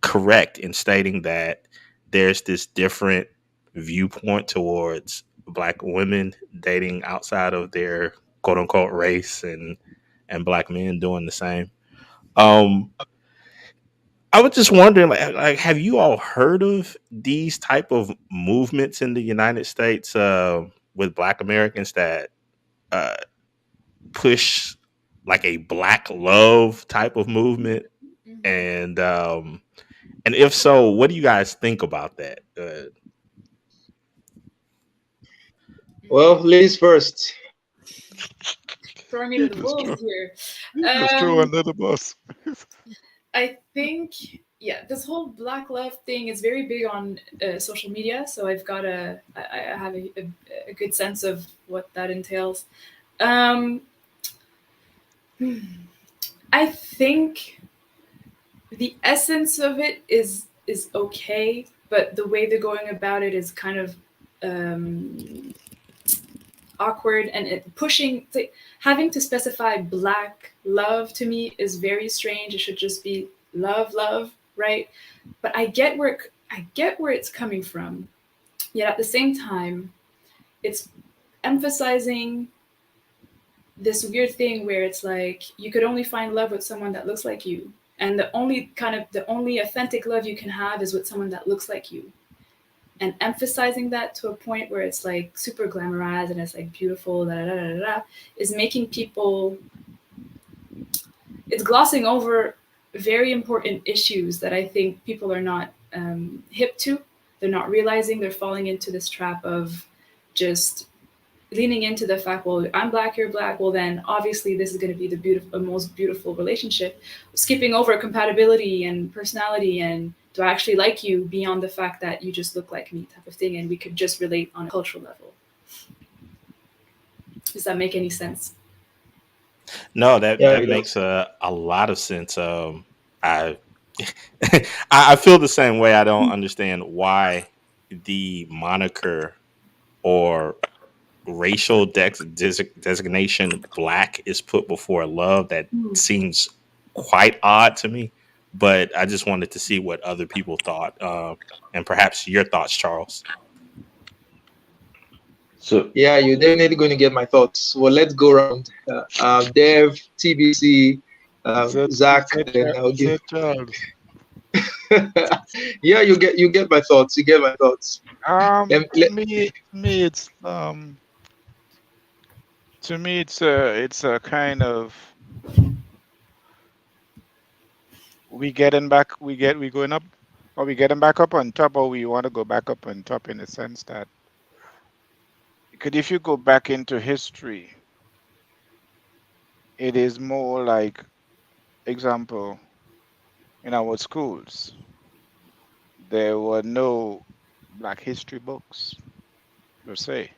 correct in stating that there's this different viewpoint towards Black women dating outside of their quote unquote race and Black men doing the same. Um, I was just wondering, like, have you all heard of these type of movements in the United States with Black Americans that uh, push like a Black love type of movement? Mhm. And if so, what do you guys think about that? Mm. Well, ladies first. Throwing me you to the just throw, wolves here. you just throw Um, under the bus. I think, yeah, this whole Black love thing is very big on social media. So I have a good sense of what that entails. Um, hmm, I think the essence of it is okay, but the way they're going about it is kind of um, awkward and pushing. Like, having to specify Black love to me is very strange. It should just be love, right? But I get where it's coming from. Yet at the same time, it's emphasizing this weird thing where it's like you could only find love with someone that looks like you, and the only authentic love you can have is with someone that looks like you, and emphasizing that to a point where it's like super glamorized and it's like beautiful, is making people, it's glossing over very important issues that I think people are not hip to. They're not realizing they're falling into this trap of just leaning into the fact, well, I'm Black, you're Black, well, then obviously this is going to be the most beautiful relationship, skipping over compatibility and personality and do I actually like you beyond the fact that you just look like me, type of thing, and we could just relate on a cultural level. Does that make any sense? No, that Yeah, that it makes does. a lot of sense. I I feel the same way. I don't understand why the moniker or racial designation black is put before love. That seems quite odd to me. But I just wanted to see what other people thought, and perhaps your thoughts, Charles. So Yeah, you're definitely going to get my thoughts. Well, let's go around. Dev, TBC, Zach, then I'll Is give. it Charles? Yeah, you get my thoughts. You get my thoughts. To me, it's a kind of we going up, or we getting back up on top, or we want to go back up on top in the sense that, because if you go back into history, it is more like, example, in our schools, there were no Black history books per se.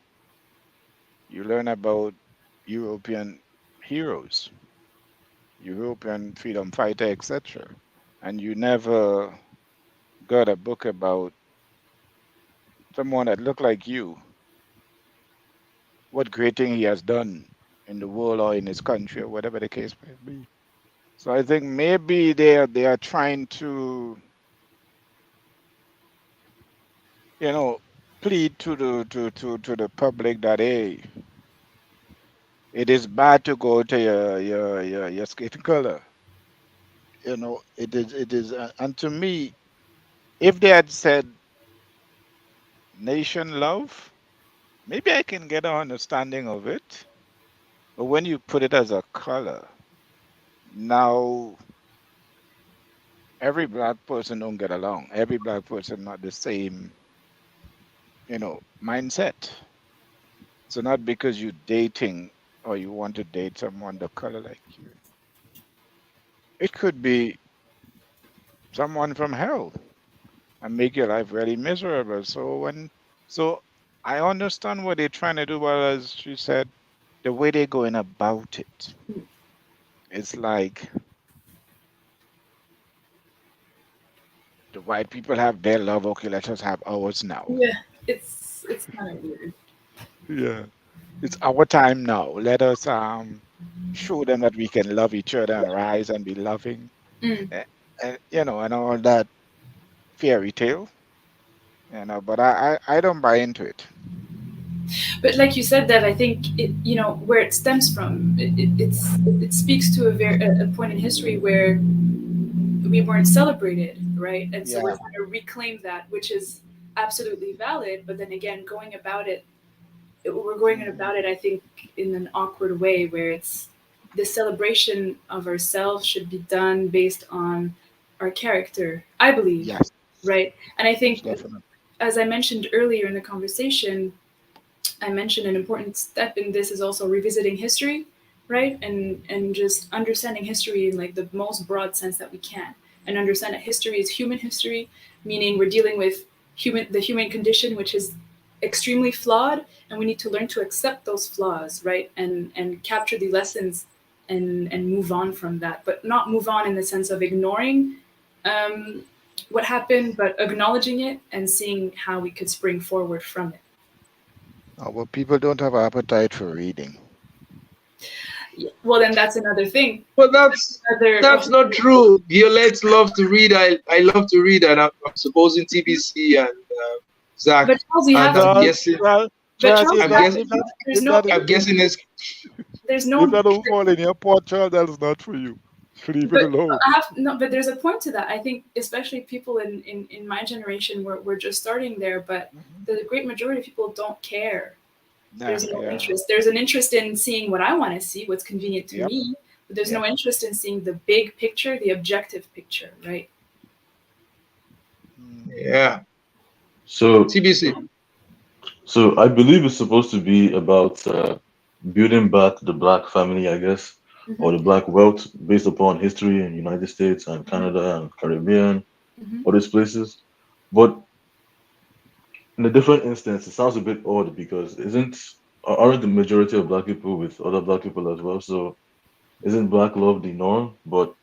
You learn about European heroes, European freedom fighter, etc. And you never got a book about someone that looked like you, what great thing he has done in the world or in his country or whatever the case may be. So I think maybe they are trying to, you know, plead to the public that, hey, it is bad to go to your skin color. It is, and to me, if they had said nation love, maybe I can get an understanding of it. But when you put it as a color, now every Black person don't get along. Every Black person not the same, mindset. So not because you dating or you want to date someone the color like you. It could be someone from hell and make your life really miserable. So I understand what they're trying to do, but as she said, the way they're going about it, it's like the white people have their love. Okay, let us have ours now. Yeah, it's kind of weird. Yeah, it's our time now. Let us show them that we can love each other and rise and be loving, Mm. and all that fairy tale. But I don't buy into it. But like you said, Dev, I think where it stems from. It speaks to a point in history where we weren't celebrated, right? And so we're Yeah. trying to reclaim that, which is absolutely valid. But then again, we're going Mhm. about it, I think, in an awkward way where it's the celebration of ourselves should be done based on our character, I believe, Yes, right? And I think, definitely. as I mentioned earlier in the conversation, I mentioned an important step in this is also revisiting history, right? And just understanding history in like the most broad sense that we can. And understand that history is human history, meaning we're dealing with the human condition, which is extremely flawed, and we need to learn to accept those flaws, right? And capture the lessons and move on from that. But not move on in the sense of ignoring um, what happened, but acknowledging it and seeing how we could spring forward from it. Well, people don't have appetite for reading. Yeah. Well, then that's another thing. But that's not true. Violette loves to read. I love to read, and I'm supposing TBC and Zach, But Charles, we and have. I'm Charles, guessing. Charles, But Charles, Charles, if I'm that, guessing. if that, there's if no. that, I'm guessing it's. There's if no. that don't fall in your pot, Charles, that is not for you. Leave it But alone. I have no. But there's a point to that. I think, especially people in my generation, we're just starting there. But Mhm. the great majority of people don't care. Nah, There's no yeah. interest. There's an interest in seeing what I want to see, what's convenient to Yep. me. But there's no Yep. interest in seeing the big picture, the objective picture, right? Mhm. Yeah. so TBC. so I believe it's supposed to be about building back the black family, I guess, or Mm-hmm. the black wealth based upon history in United States and Canada and Caribbean. or these places. But in a different instance, it sounds a bit odd because aren't the majority of black people with other black people as well? So isn't black love the norm? But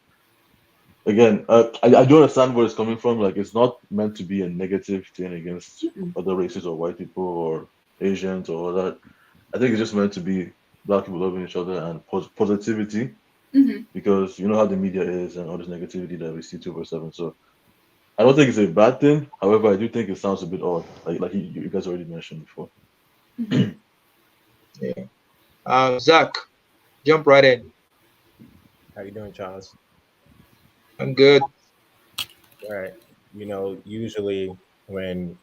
again, I do understand where it's coming from. Like, it's not meant to be a negative thing against other races or white people or Asians or all that. I think it's just meant to be black people loving each other and positivity, because you know how the media is and all this negativity that we see 2/7. So I don't think it's a bad thing. However, I do think it sounds a bit odd, like you guys already mentioned before. Yeah. Zach, jump right in. How you doing, Charles? I'm good. All right. You know, usually the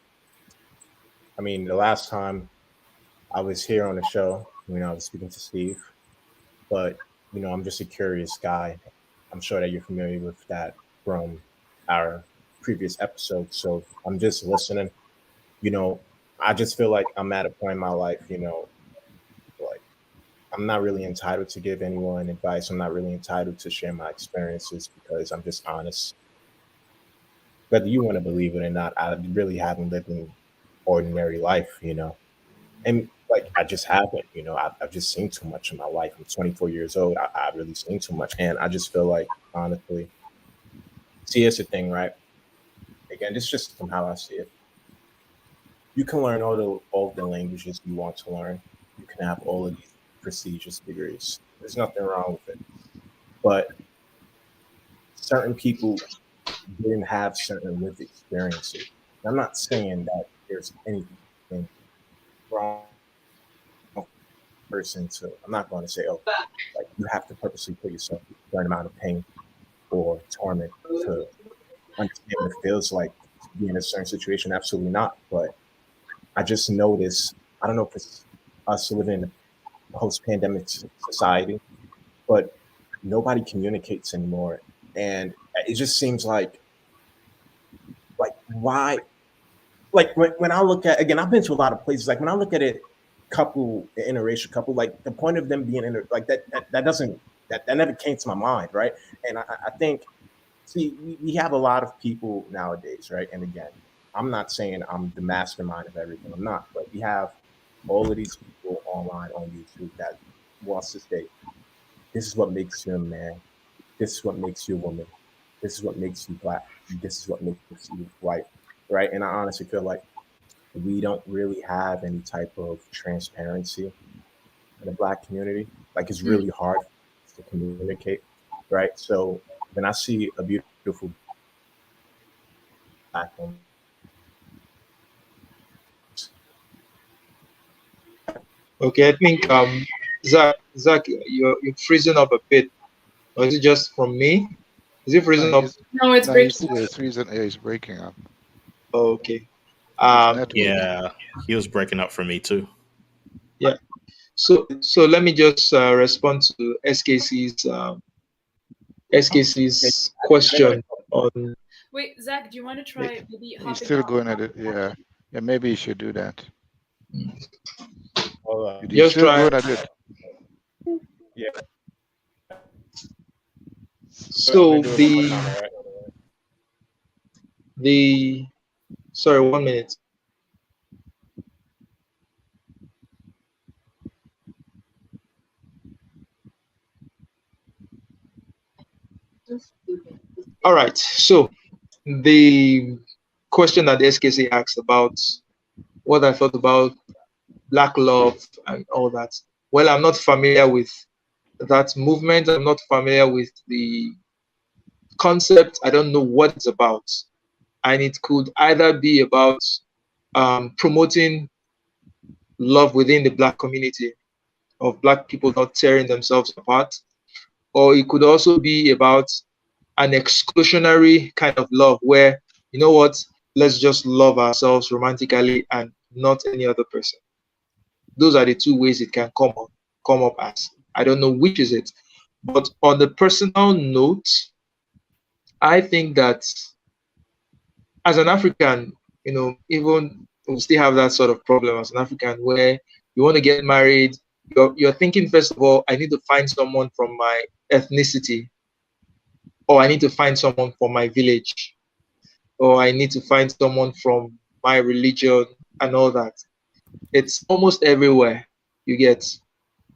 last time I was here on the show, I was speaking to Steve, but, I'm just a curious guy. I'm sure that you're familiar with that from our previous episode. So I'm just listening. I just feel like I'm at a point in my life, like I'm not really entitled to give anyone advice. I'm not really entitled to share my experiences because I'm just honest. Whether you want to believe it or not, I really haven't lived an ordinary life, and like I just haven't, I've just seen too much in my life. I'm 24 years old. I've really seen too much, and I just feel like, honestly, see, it's a thing, right? Again, this is just from how I see it. You can learn all the languages you want to learn. You can have all of these prestigious degrees. There's nothing wrong with it, but certain people didn't have certain lived experiences. I'm not saying that there's anything wrong with a person to. I'm not going to say, oh, like you have to purposely put yourself through a certain amount of pain or torment to understand what it feels like to be in a certain situation. Absolutely not. But I just noticed. I don't know if it's us living in a post-pandemic society, but nobody communicates anymore, and it just seems like why, like when I look at, again, I've been to a lot of places, like when I look at it, interracial couple, like the point of them being that never came to my mind, right? And I think, see, we have a lot of people nowadays, right? And again, I'm not saying I'm the mastermind of everything, I'm not, but we have all of these people online on YouTube that wants to say, this is what makes you a man, this is what makes you a woman, this is what makes you black, this is what makes you white, right? And I honestly feel like we don't really have any type of transparency in the black community. Like, it's really hard to communicate, right? So when I see a beautiful black woman, Okay, I think Zach, you're freezing up a bit. Or is it just from me? Is it freezing up? No, it's breaking. He's breaking up. Oh, okay. Yeah, he was breaking up for me too. Yeah. So let me just respond to SKC's question on. Wait, Zach, do you want to try maybe hopping He's still on? going at it. Yeah, maybe you should do that. Just still try. going at it. Yeah. So sorry, 1 minute. All right. So the question that the SKC asked about what I thought about Black love and all that. Well, I'm not familiar with that movement. I'm not familiar with the concept. I don't know what it's about. And it could either be about promoting love within the Black community, of Black people not tearing themselves apart, or it could also be about an exclusionary kind of love where, you know what, let's just love ourselves romantically and not any other person. Those are the two ways it can come up as. I don't know which is it. But on the personal note, I think that as an African, even we still have that sort of problem as an African where you want to get married, you're thinking, first of all, I need to find someone from my ethnicity, or I need to find someone from my village. or I need to find someone from my religion and all that. It's almost everywhere you get.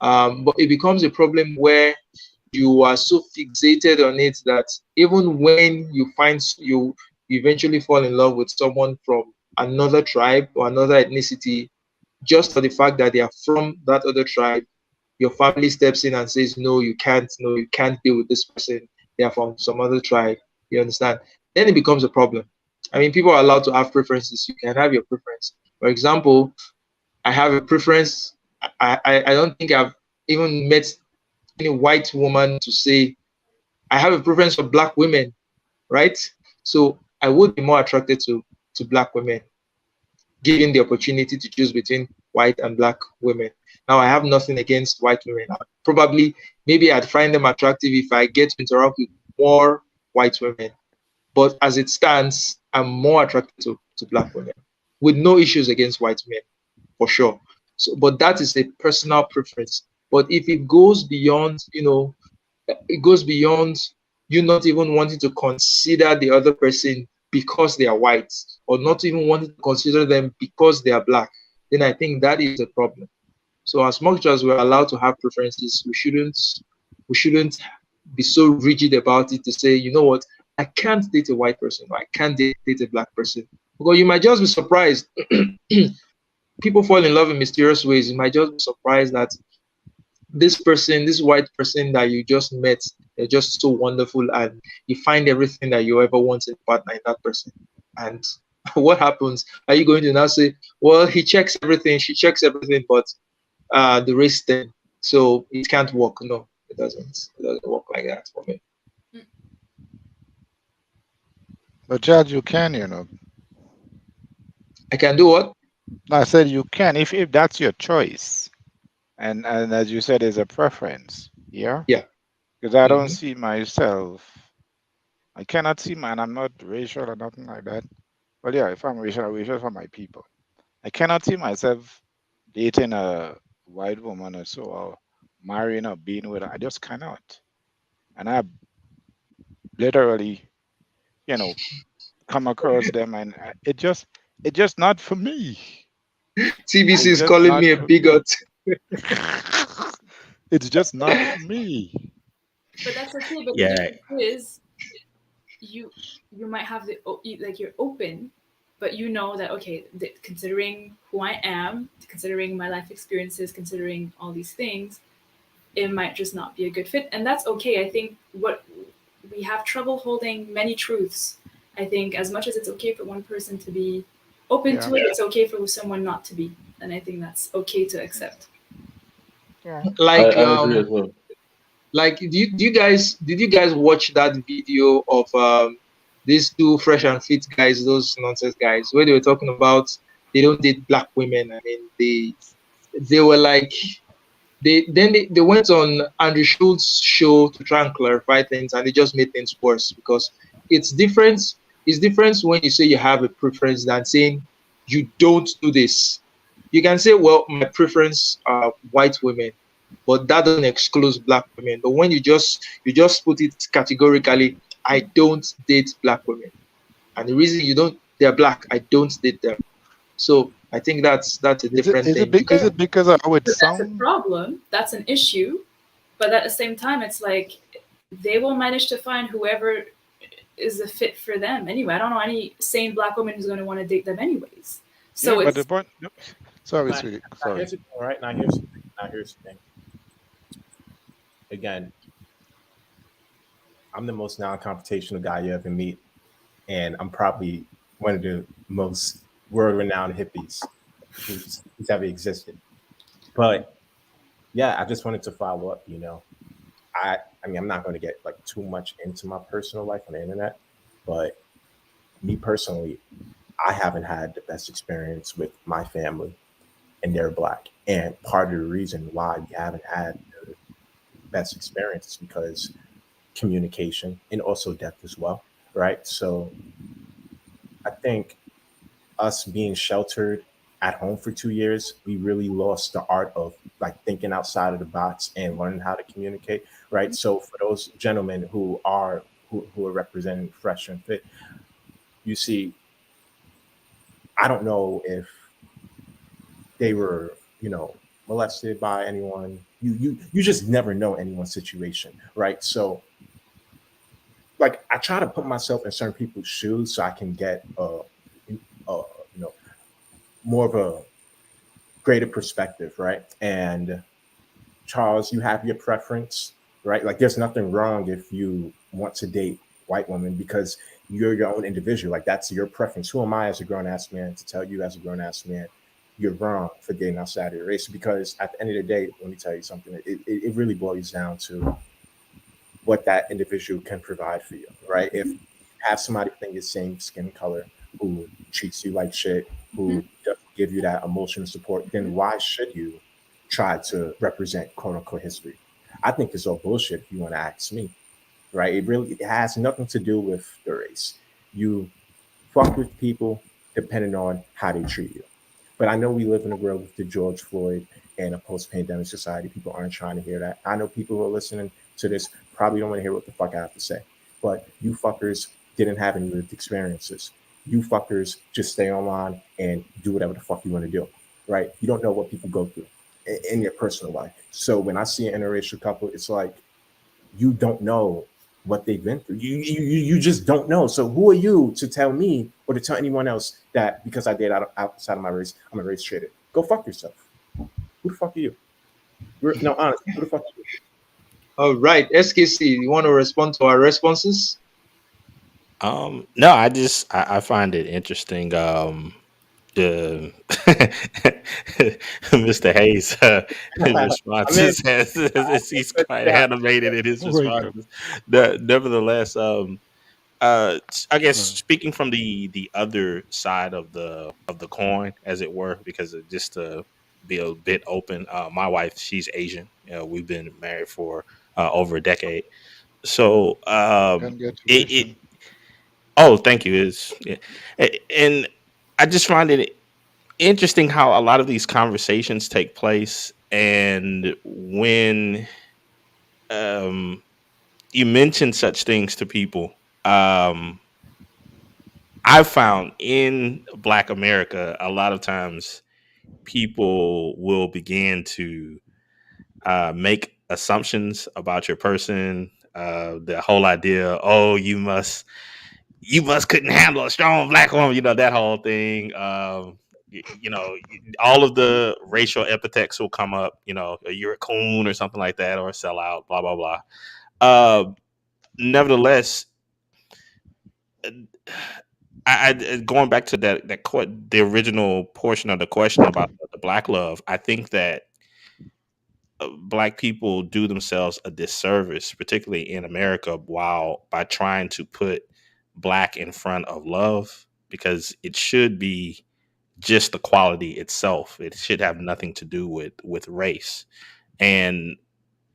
But it becomes a problem where you are so fixated on it that even when you eventually fall in love with someone from another tribe or another ethnicity, just for the fact that they are from that other tribe, your family steps in and says, no, you can't be with this person. They are from some other tribe. You understand? Then it becomes a problem. I mean, people are allowed to have preferences. You can have your preference. For example, I have a preference. I don't think I've even met any white woman to say I have a preference for black women, right? So I would be more attracted to black women, given the opportunity to choose between white and black women. Now, I have nothing against white women. Probably, maybe I'd find them attractive if I get to interact with more white women. But as it stands, I'm more attracted to black women with no issues against white men, for sure. So, but that is a personal preference. But if it goes beyond, it goes beyond you not even wanting to consider the other person because they are white, or not even wanting to consider them because they are black, then I think that is a problem. So as much as we're allowed to have preferences, we shouldn't be so rigid about it to say, you know what, I can't date a white person, or I can't date a black person. Because you might just be surprised. People fall in love in mysterious ways. You might just be surprised that this person, this white person that you just met, they're just so wonderful, and you find everything that you ever want in a partner in that person. And what happens? Are you going to now say, well, he checks everything, she checks everything, but the race thing, so it can't work? No, it doesn't. It doesn't work like that for me. But Judge, you can. I can do what? I said you can if that's your choice. And as you said, is a preference. Yeah. Yeah. Because I don't Mhm. see myself. I cannot see and I'm not racial or nothing like that. But yeah, if I'm racial for my people. I cannot see myself dating a white woman or so, or marrying or being with her. I just cannot. And I literally, come across them, and it just not for me. TBC It's is just calling not me a for me. bigot. It's just not for me. But that's okay. But the Yeah, difference is you might have like you're open, but you know that okay, considering who I am, considering my life experiences, considering all these things, it might just not be a good fit, and that's okay. I think what we have trouble holding many truths. I think as much as it's okay for one person to be open Yeah. to it, it's okay for someone not to be, and I think that's okay to accept. Yeah. Like I agree as well. like did you guys watch that video of these two fresh and fit guys, those nonsense guys, where they were talking about they don't date black women? I mean, they were like they went on Andrew Schultz's show to try and clarify things, and they just made things worse, because it's different. It's different when you say you have a preference than saying you don't do this. You can say, well, my preference are white women, but that doesn't exclude black women. But when you just put it categorically, I don't date black women, and the reason you don't, they're black, I don't date them. So I think that's a Is it different is it thing. be- is it because of how it But that's a sound? problem. That's an issue. But at the same time, it's like they will manage to find whoever is a fit for them anyway. I don't know any sane black woman who's going to want to date them anyways. Yeah, So but the it's point. Sorry, Now, sweetie. now Sorry. here's the thing, right? Now here's the thing. Again, I'm the most non-confrontational guy you ever meet, and I'm probably one of the most world-renowned hippies who's ever existed. But yeah, I just wanted to follow up. I mean, I'm not going to get like too much into my personal life on the internet, but me personally, I haven't had the best experience with my family, and they're black. And part of the reason why we haven't had the best experience is because communication and also depth as well, right? So I think us being sheltered at home for 2 years, we really lost the art of like thinking outside of the box and learning how to communicate, right? So for those gentlemen who are representing Fresh and Fit, You see, I don't know if they were, molested by anyone. You just never know anyone's situation, right? So, like, I try to put myself in certain people's shoes so I can get more of a greater perspective, right? And Charles, you have your preference, right? Like, there's nothing wrong if you want to date white women because you're your own individual. Like, that's your preference. Who am I as a grown ass man to tell you as a grown ass man you're wrong for dating outside of your race? Because at the end of the day, let me tell you something. It really boils down to what that individual can provide for you, right? If you have somebody within your same skin color who treats you like shit, who doesn't give you that emotional support, then why should you try to represent quote unquote history? I think it's all bullshit if you want to ask me, right? It has nothing to do with the race. You fuck with people depending on how they treat you. But I know we live in a world with the George Floyd and a post-pandemic society. People aren't trying to hear that. I know people who are listening to this probably don't want to hear what the fuck I have to say. But you fuckers didn't have any lived experiences. You fuckers just stay online and do whatever the fuck you want to do, right? You don't know what people go through in their personal life. So when I see an interracial couple, it's like you don't know what they've been through. You just don't know. So who are you to tell me or to tell anyone else that because I date outside of my race, I'm a race traitor? Go fuck yourself. Who the fuck are you? No, honestly, who the fuck are you? All right, SKC, you want to respond to our responses? No, I find it interesting. The Mr. Hayes responses he's quite animated in his responses. Nevertheless, I guess speaking from the other side of the coin, as it were, because just to be a bit open, my wife, she's Asian. We've been married for over a decade. So it Congratulations. oh, thank you. And I just find it interesting how a lot of these conversations take place, and when um, you mention such things to people, I've found in Black America a lot of times people will begin to make assumptions about your person. The whole idea, oh, you must couldn't handle a strong Black woman, that whole thing. All of the racial epithets will come up. You're a coon or something like that, or a sellout. Blah blah blah. Nevertheless, going back to the original portion of the question about the Black love, I think that Black people do themselves a disservice, particularly in America, by trying to put Black in front of love, because it should be just the quality itself. It should have nothing to do with race. And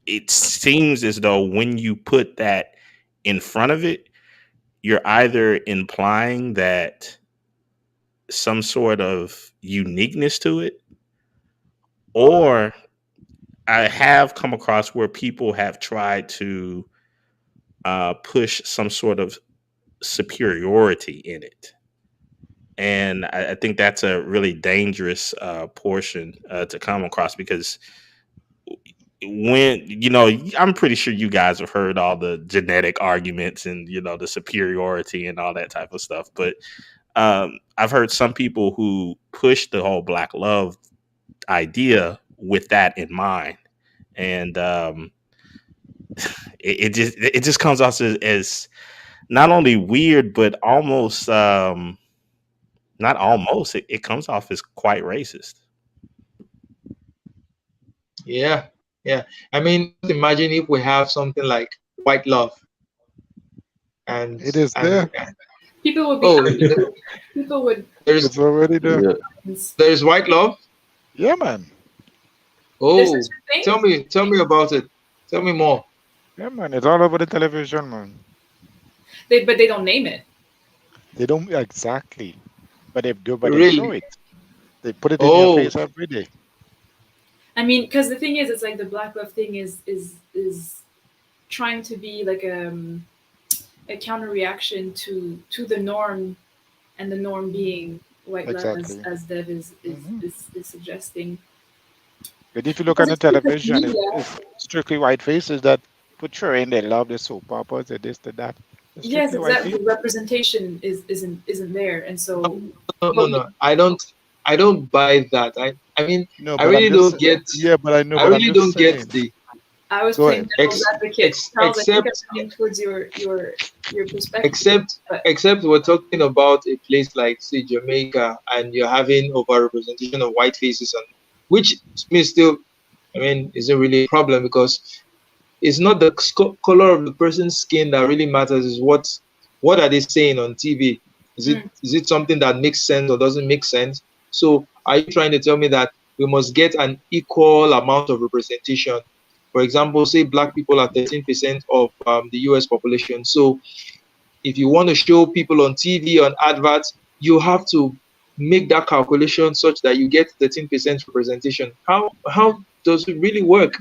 it seems as though when you put that in front of it, you're either implying that some sort of uniqueness to it, or I have come across where people have tried to push some sort of superiority in it. And I think that's a really dangerous portion to come across, because when I'm pretty sure you guys have heard all the genetic arguments and the superiority and all that type of stuff, but I've heard some people who push the whole Black love idea with that in mind, and it just comes off as not only weird but almost not almost it comes off as quite racist. Yeah, yeah. I mean, imagine if we have something like white love, and It is and there. People would be oh, happy. People would. there's It's already there. Yeah. there's white love. Yeah, man. There's Oh, such a thing. tell me about it. Tell me more. Yeah, man. It's all over the television, man. But they don't name it. They don't exactly, but they show Really? it. They put it in your Oh, face every day. I mean, because the thing is, it's like the Black love thing is trying to be like a counter reaction to the norm and the norm being white love, Exactly. as Dev is Mhm. suggesting. But if you look on Because the it's because television, media, it's strictly white faces that portraying they love the soap operas, the this, the that. It's yes, strictly white exactly. people. Representation isn't there, and so No, no, but no. I don't buy that. I mean, No, I but I'm really just don't get. yeah, but I know, I but I'm really just don't get saying. the I was Go playing ahead. devil's advocate. Charles, I think I'm except leaning towards your perspective, except but except we're talking about a place like say Jamaica, and you're having overrepresentation of white faces, and which to me still, I mean, isn't really a problem because it's not the color of the person's skin that really matters. Is what are they saying on TV? Is it something that makes sense or doesn't make sense? So are you trying to tell me that we must get an equal amount of representation? For example, say black people are 13% of the US population. So if you want to show people on TV, on adverts, you have to make that calculation such that you get 13% representation. How does it really work?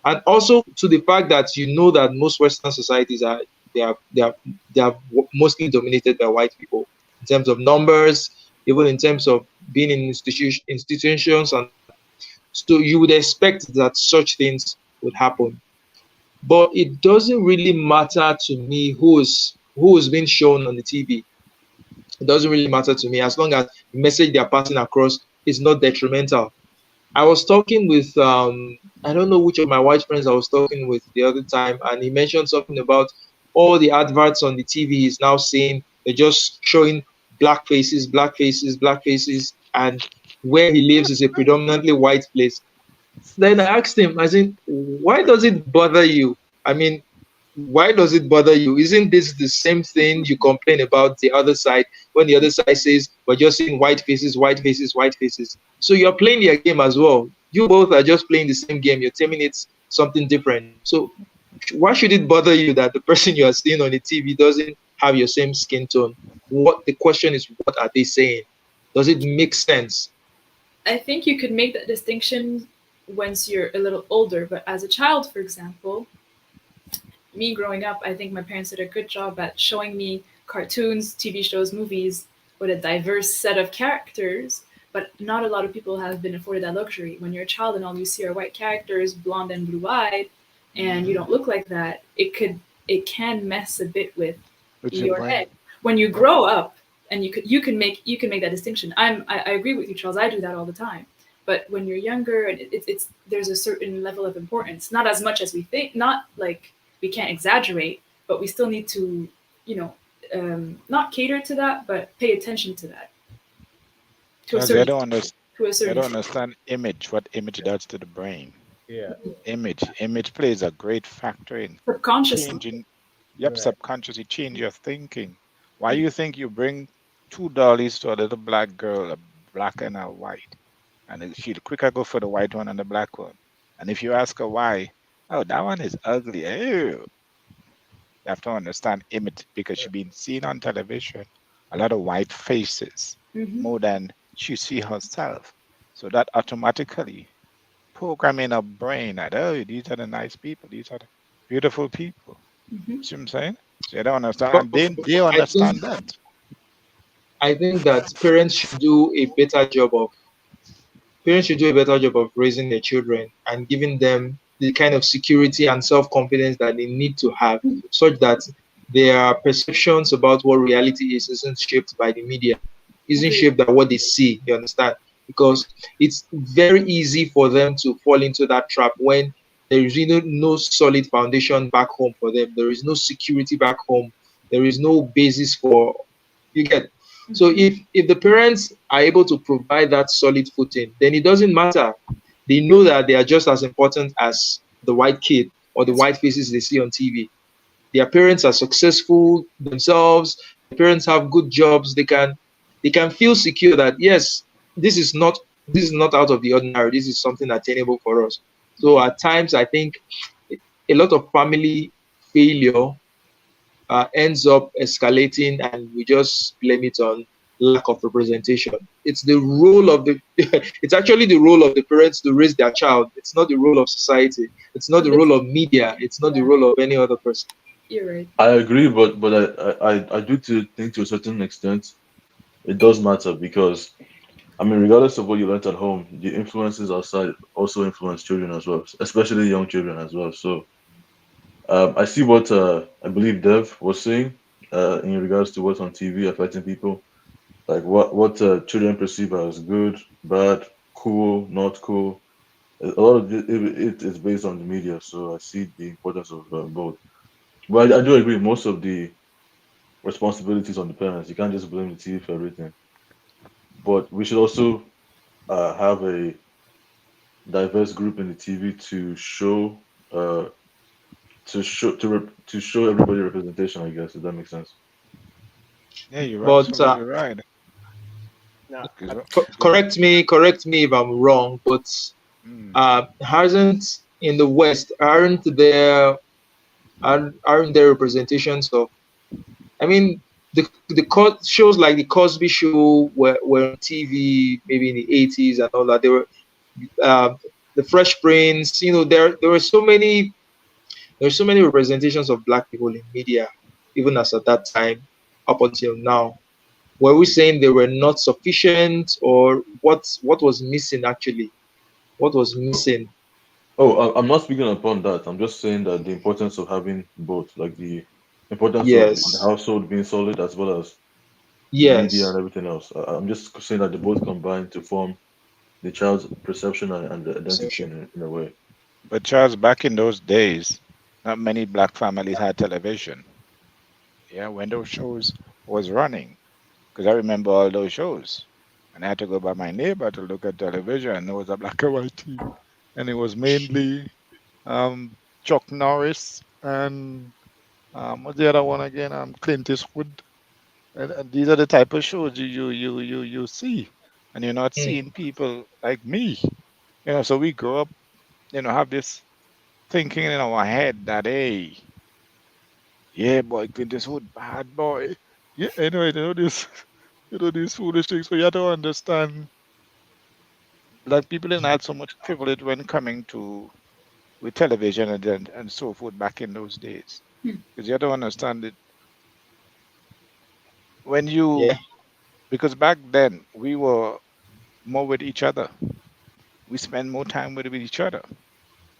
And also to the fact that you know that most Western societies are mostly dominated by white people in terms of numbers, even in terms of being in institutions, and so you would expect that such things would happen. But it doesn't really matter to me who is being shown on the TV. It doesn't really matter to me as long as the message they are passing across is not detrimental. I was talking with I don't know which of my white friends I was talking with the other time, and he mentioned something about all the adverts on the TV is now saying they're just showing black faces, black faces, black faces, and where he lives is a predominantly white place. Then I asked him, I said, why does it bother you? I mean, why does it bother you? Isn't this the same thing you complain about the other side when the other side says we're just seeing white faces, white faces, white faces? So you're playing their game as well. You both are just playing the same game. You're telling it's something different. So why should it bother you that the person you are seeing on the TV doesn't have your same skin tone? What the question is, what are they saying? Does it make sense? I think you could make that distinction once you're a little older. But as a child, for example, me growing up, I think my parents did a good job at showing me cartoons, TV shows, movies with a diverse set of characters. But not a lot of people have been afforded that luxury. When you're a child and all you see are white characters, blonde and blue-eyed, and you don't look like that, it can mess a bit with What's your your point? head. When you Yep. grow up, and you can make that distinction. I agree with you, Charles. I do that all the time. But when you're younger, and it's there's a certain level of importance, not as much as we think, not like we can't exaggerate, but we still need to, you know, not cater to that, but pay attention to that to a Because they certain don't understand. to a They certain don't understand image. What image does to the brain? Yeah. Image plays a great factor in subconsciously. changing. Yep, Right. subconsciously change your thinking. Why you think you bring two dollies to a little black girl, a black and a white, and then she'll quicker go for the white one and the black one. And if you ask her why, oh, that one is ugly. Ew. You have to understand image because she's been seen on television a lot of white faces Mm-hmm. more than she see herself. So that automatically program in her brain that, oh, these are the nice people, these are the beautiful people. Mm-hmm. See what I'm saying? So they don't understand, But and they I think understand that. I think that parents should do a better job of raising their children and giving them the kind of security and self-confidence that they need to have, such that their perceptions about what reality is isn't shaped by the media, isn't Agreed. shaped by what they see. You understand? Because it's very easy for them to fall into that trap when there is really no solid foundation back home for them. There is no security back home. There is no basis for you get. So if the parents are able to provide that solid footing, then it doesn't matter. They know that they are just as important as the white kid or the That's white faces they see on TV. Their parents are successful themselves. The parents have good jobs. They can feel secure that yes, this is not out of the ordinary. This is something attainable for us. So at times I think a lot of family failure ends up escalating, and we just blame it on lack of representation. It's the role of the it's actually the role of the parents to raise their child. It's not the role of society. It's not the role of media. It's not the role of any other person. You're right. I agree, but I do to think to a certain extent it does matter because I mean, regardless of what you learned at home, the influences outside also influence children as well, especially young children as well. So I see what I believe Dev was saying in regards to what's on TV affecting people, like what children perceive as good, bad, cool, not cool. A lot of it is based on the media, so I see the importance of both. But I do agree, most of the responsibilities on the parents. You can't just blame the TV for everything. But we should also have a diverse group in the TV uh, to show everybody representation. I guess if that makes sense. Yeah, you're But absolutely right. Now, 'Cause go ahead. correct me if I'm wrong, but Mm. hasn't in the West aren't there representations of? I mean, shows like the Cosby Show were on TV maybe in the 80s and all that. They were uh, the Fresh Prince. You know, there were so many representations of black people in media, even as at that time up until now. Were we saying they were not sufficient, or what was missing actually? What was missing? Oh, I'm not speaking upon that. I'm just saying that the importance of having both, like the importance of the Yes, household being solid as well as the media and yes. everything else. I'm just saying that they both combine to form the child's perception and the identity Perception. in a way. But Charles, back in those days, not many black families had television. Yeah, when those shows was running, because I remember all those shows, and I had to go by my neighbor to look at television, and it was a black and white TV, and it was mainly Chuck Norris and what's the other one again? Clint Eastwood, and these are the type of shows you see, and you're not Mm, seeing people like me. So we grow up, have this thinking in our head that, hey, yeah, boy, Clint Eastwood, bad boy. Yeah, anyway, this, these foolish things. So you have to understand, like people didn't have so much privilege when coming to with television and so forth back in those days. Hmm. Because you have to understand it when yeah. because back then we were more with each other. We spend more time with each other.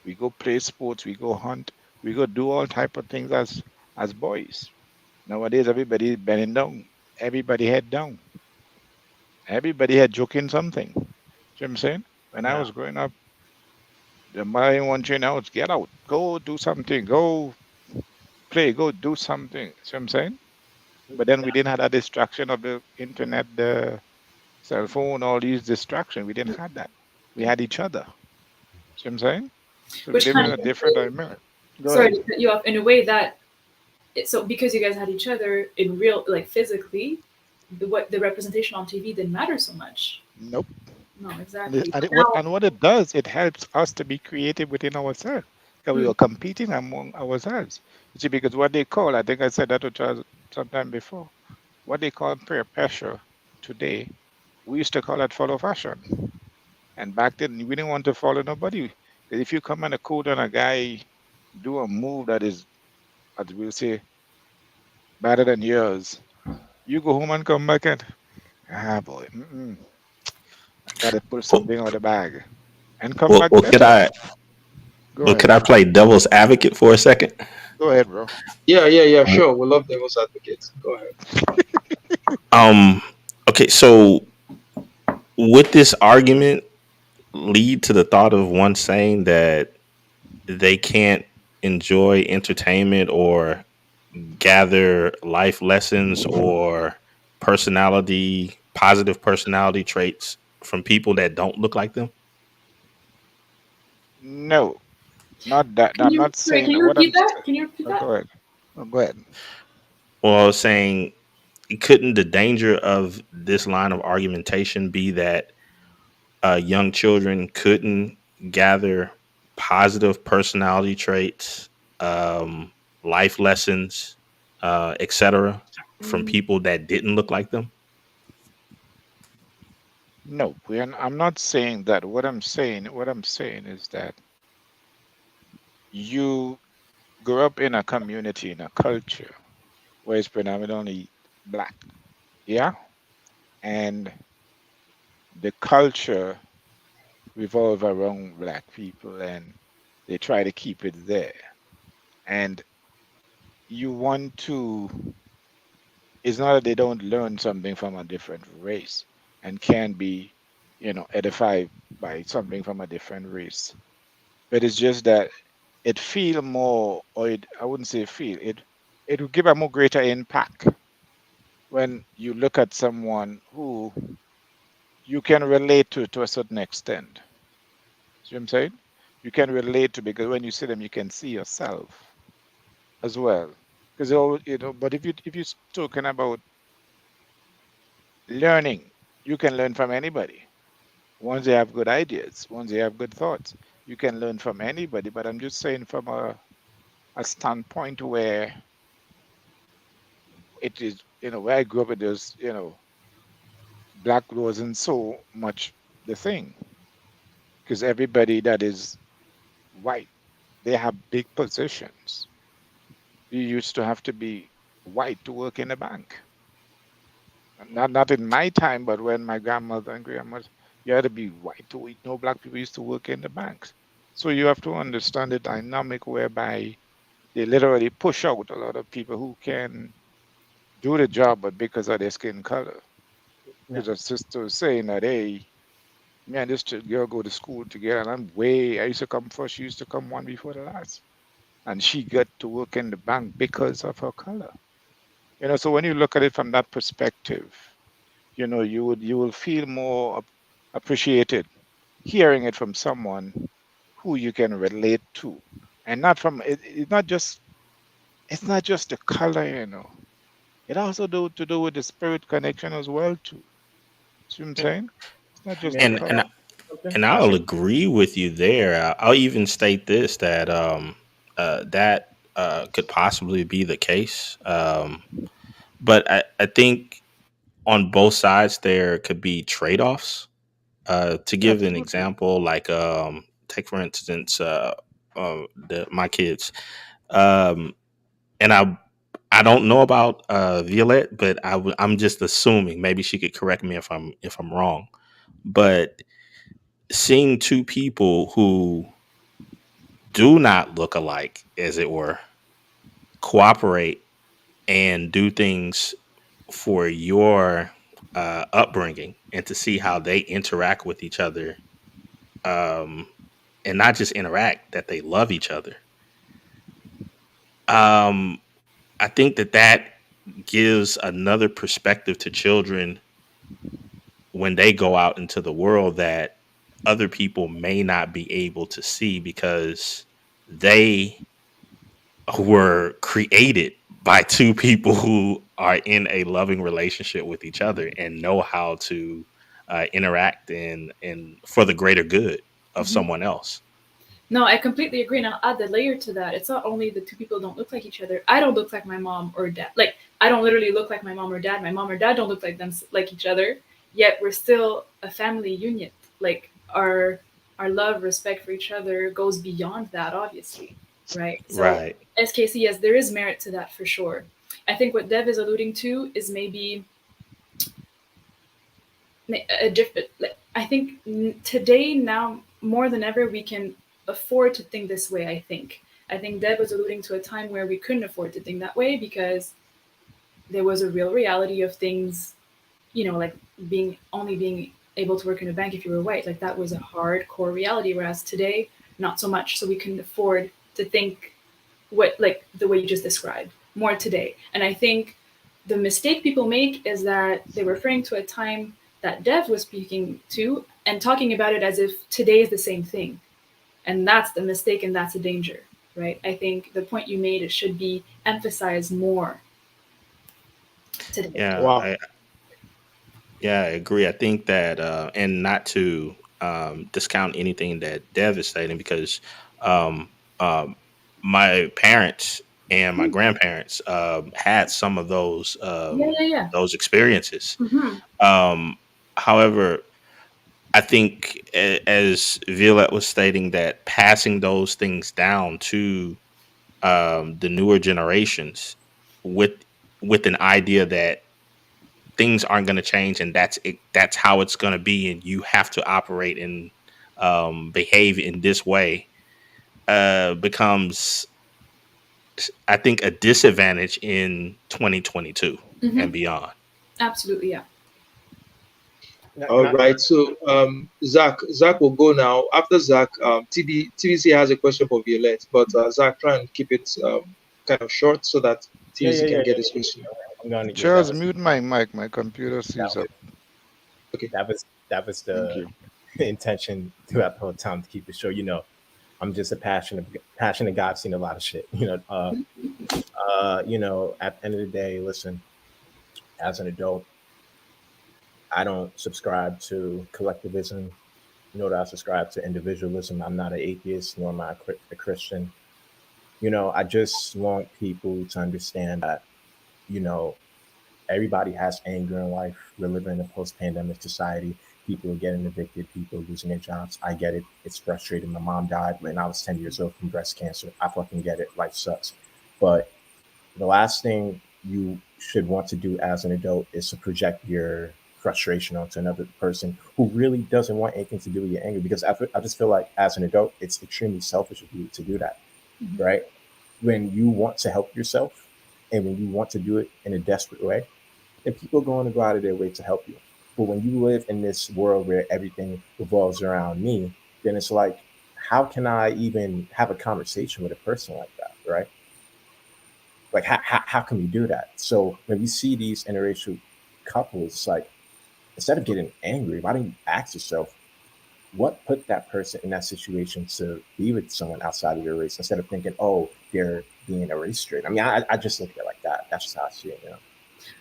We go play sports, we go hunt, we go do all type of things as boys. Nowadays, everybody bending down, everybody head down, everybody had joking something. See what I'm saying? When I now, was growing up, the my one train out, get out, go do something, go play, go do something. See what I'm saying? But then we didn't have that distraction of the internet, the cell phone, all these distractions. We didn't have that. We had each other. See what I'm saying? So we Which live in kind a of, different environment. Go sorry ahead. to cut you off, in a way that so because you guys had each other in real, like physically, what the representation on TV didn't matter so much. Nope. No, And it, exactly. and But it, what now, and what it does, it helps us to be creative within ourselves. Because we hmm, are competing among ourselves. You see, because what they call, I think I said that to Charles sometime before, what they call peer pressure today, we used to call it follow fashion. And back then, we didn't want to follow nobody. Because if you come and a code on a guy, do a move that is, as we'll say, better than yours, you go home and come back and, boy, I got to pull Well, something out of the bag and come well, back well, could better. I Go well ahead. could I play devil's advocate for a second? Go ahead, bro. Yeah. Sure. We love devil's advocates. Go ahead. Um. Okay. So would this argument lead to the thought of one saying that they can't enjoy entertainment or gather life lessons or positive personality traits from people that don't look like them? No, not that. can I'm you not sorry? Can saying you what repeat I'm. that? Can you repeat Oh, that? go ahead. Oh, go ahead. Well, I was saying, couldn't the danger of this line of argumentation be that young children couldn't gather positive personality traits, life lessons, etc., from Mm, people that didn't look like them? No, I'm not saying that. What I'm saying is that you grew up in a community, in a culture where it's predominantly black. Yeah. and the culture revolve around black people, and they try to keep it there. And you want to, it's not that they don't learn something from a different race and can be, edified by something from a different race. But it's just that it feel more, or I wouldn't say feel, it would give a more greater impact when you look at someone who you can relate to a certain extent. See what I'm saying? You can relate to, because when you see them, you can see yourself as well. Because but if you're talking about learning, you can learn from anybody. Once they have good ideas, once they have good thoughts, you can learn from anybody. But I'm just saying from a standpoint where it is, where I grew up, it is, black wasn't so much the thing, because everybody that is white, they have big positions. You used to have to be white to work in a bank. Not in my time, but when my grandmother and grandmother, you had to be white to eat. No black people used to work in the banks. So you have to understand the dynamic whereby they literally push out a lot of people who can do the job, but because of their skin color. Yeah. Because a sister was saying that, hey, me and this girl go to school together, and I used to come first, she used to come one before the last. And she got to work in the bank because of her color. So when you look at it from that perspective, you will feel more appreciated hearing it from someone who you can relate to, and not from it's not just the color. It also to do with the spirit connection as well too. See what I'm saying? It's not just the May and I and color. add something? and I'll agree with you there. I'll even state this that that could possibly be the case. But I think on both sides there could be trade offs. To give an Absolutely. example, like take for instance, my kids, um, and I don't know about Violette, but I'm just assuming. Maybe she could correct me if I'm wrong. But seeing two people who do not look alike, as it were, cooperate and do things for your upbringing, and to see how they interact with each other, um, and not just interact, that they love each other. Um, I think that gives another perspective to children when they go out into the world that other people may not be able to see, because they were created by two people who are in a loving relationship with each other and know how to interact and for the greater good of Mhm. someone else. No, I completely agree. And I'll add the layer to that. It's not only the two people don't look like each other. I don't look like my mom or dad. Like, I don't literally look like my mom or dad. My mom or dad don't look like them like each other. Yet we're still a family union. Like our love, respect for each other goes beyond that, obviously, right? So Right. SKC, yes, there is merit to that for sure. I think what Dev is alluding to is maybe a different. I think today, now more than ever, we can afford to think this way. I think Deb was alluding to a time where we couldn't afford to think that way because there was a real reality of things, like being able to work in a bank if you were white. Like, that was a hardcore reality. Whereas today, not so much. So we can afford to think what, like the way you just described, more today. And I think the mistake people make is that they're referring to a time that Dev was speaking to and talking about it as if today is the same thing. And that's the mistake, and that's a danger, right? I think the point you made, it should be emphasized more today. Yeah, Well, I agree. I think that, and not to discount anything that Dev is stating, because um, um, my parents and my grandparents had some of Yeah, yeah, yeah. those experiences. Mm-hmm. Um, However, I think, as Violette was stating, that passing those things down to the newer generations with with an idea that things aren't going to change, and that's it, that's how it's going to be, and you have to operate and behave in this way, becomes, I think, a disadvantage in 2022 and beyond. Absolutely, yeah. All right. So Zach will go now. After Zach, TBC has a question for Violette, but Zach, try and keep it kind of short so that TBC can get his question. I'm gonna Charles, mute my mic. My computer sees up. Okay. That was the intention throughout the whole time, to keep it short. You know, I'm just a passionate guy. I've seen a lot of shit. You know, at the end of the day, listen, as an adult, I don't subscribe to collectivism, nor do I subscribe to individualism. I'm not an atheist, nor am I a Christian. You know, I just want people to understand that, you know, everybody has anger in life. We're living in a post-pandemic society. People are getting evicted. People are losing their jobs. I get it. It's frustrating. My mom died when I was 10 years old from breast cancer. I fucking get it. Life sucks. But the last thing you should want to do as an adult is to project your frustration onto another person who really doesn't want anything to do with your anger. Because I just feel like as an adult, it's extremely selfish of you to do that, right? When you want to help yourself and when you want to do it in a desperate way, then people are going to go out of their way to help you. But when you live in this world where everything revolves around me, then it's like, how can I even have a conversation with a person like that, right? Like, how can we do that? So when we see these interracial couples, it's like, instead of getting angry, why don't you ask yourself, what put that person in that situation to be with someone outside of your race, instead of thinking, oh, they're being a race straight? I mean, I just look at it like that. That's just how I see it, you know?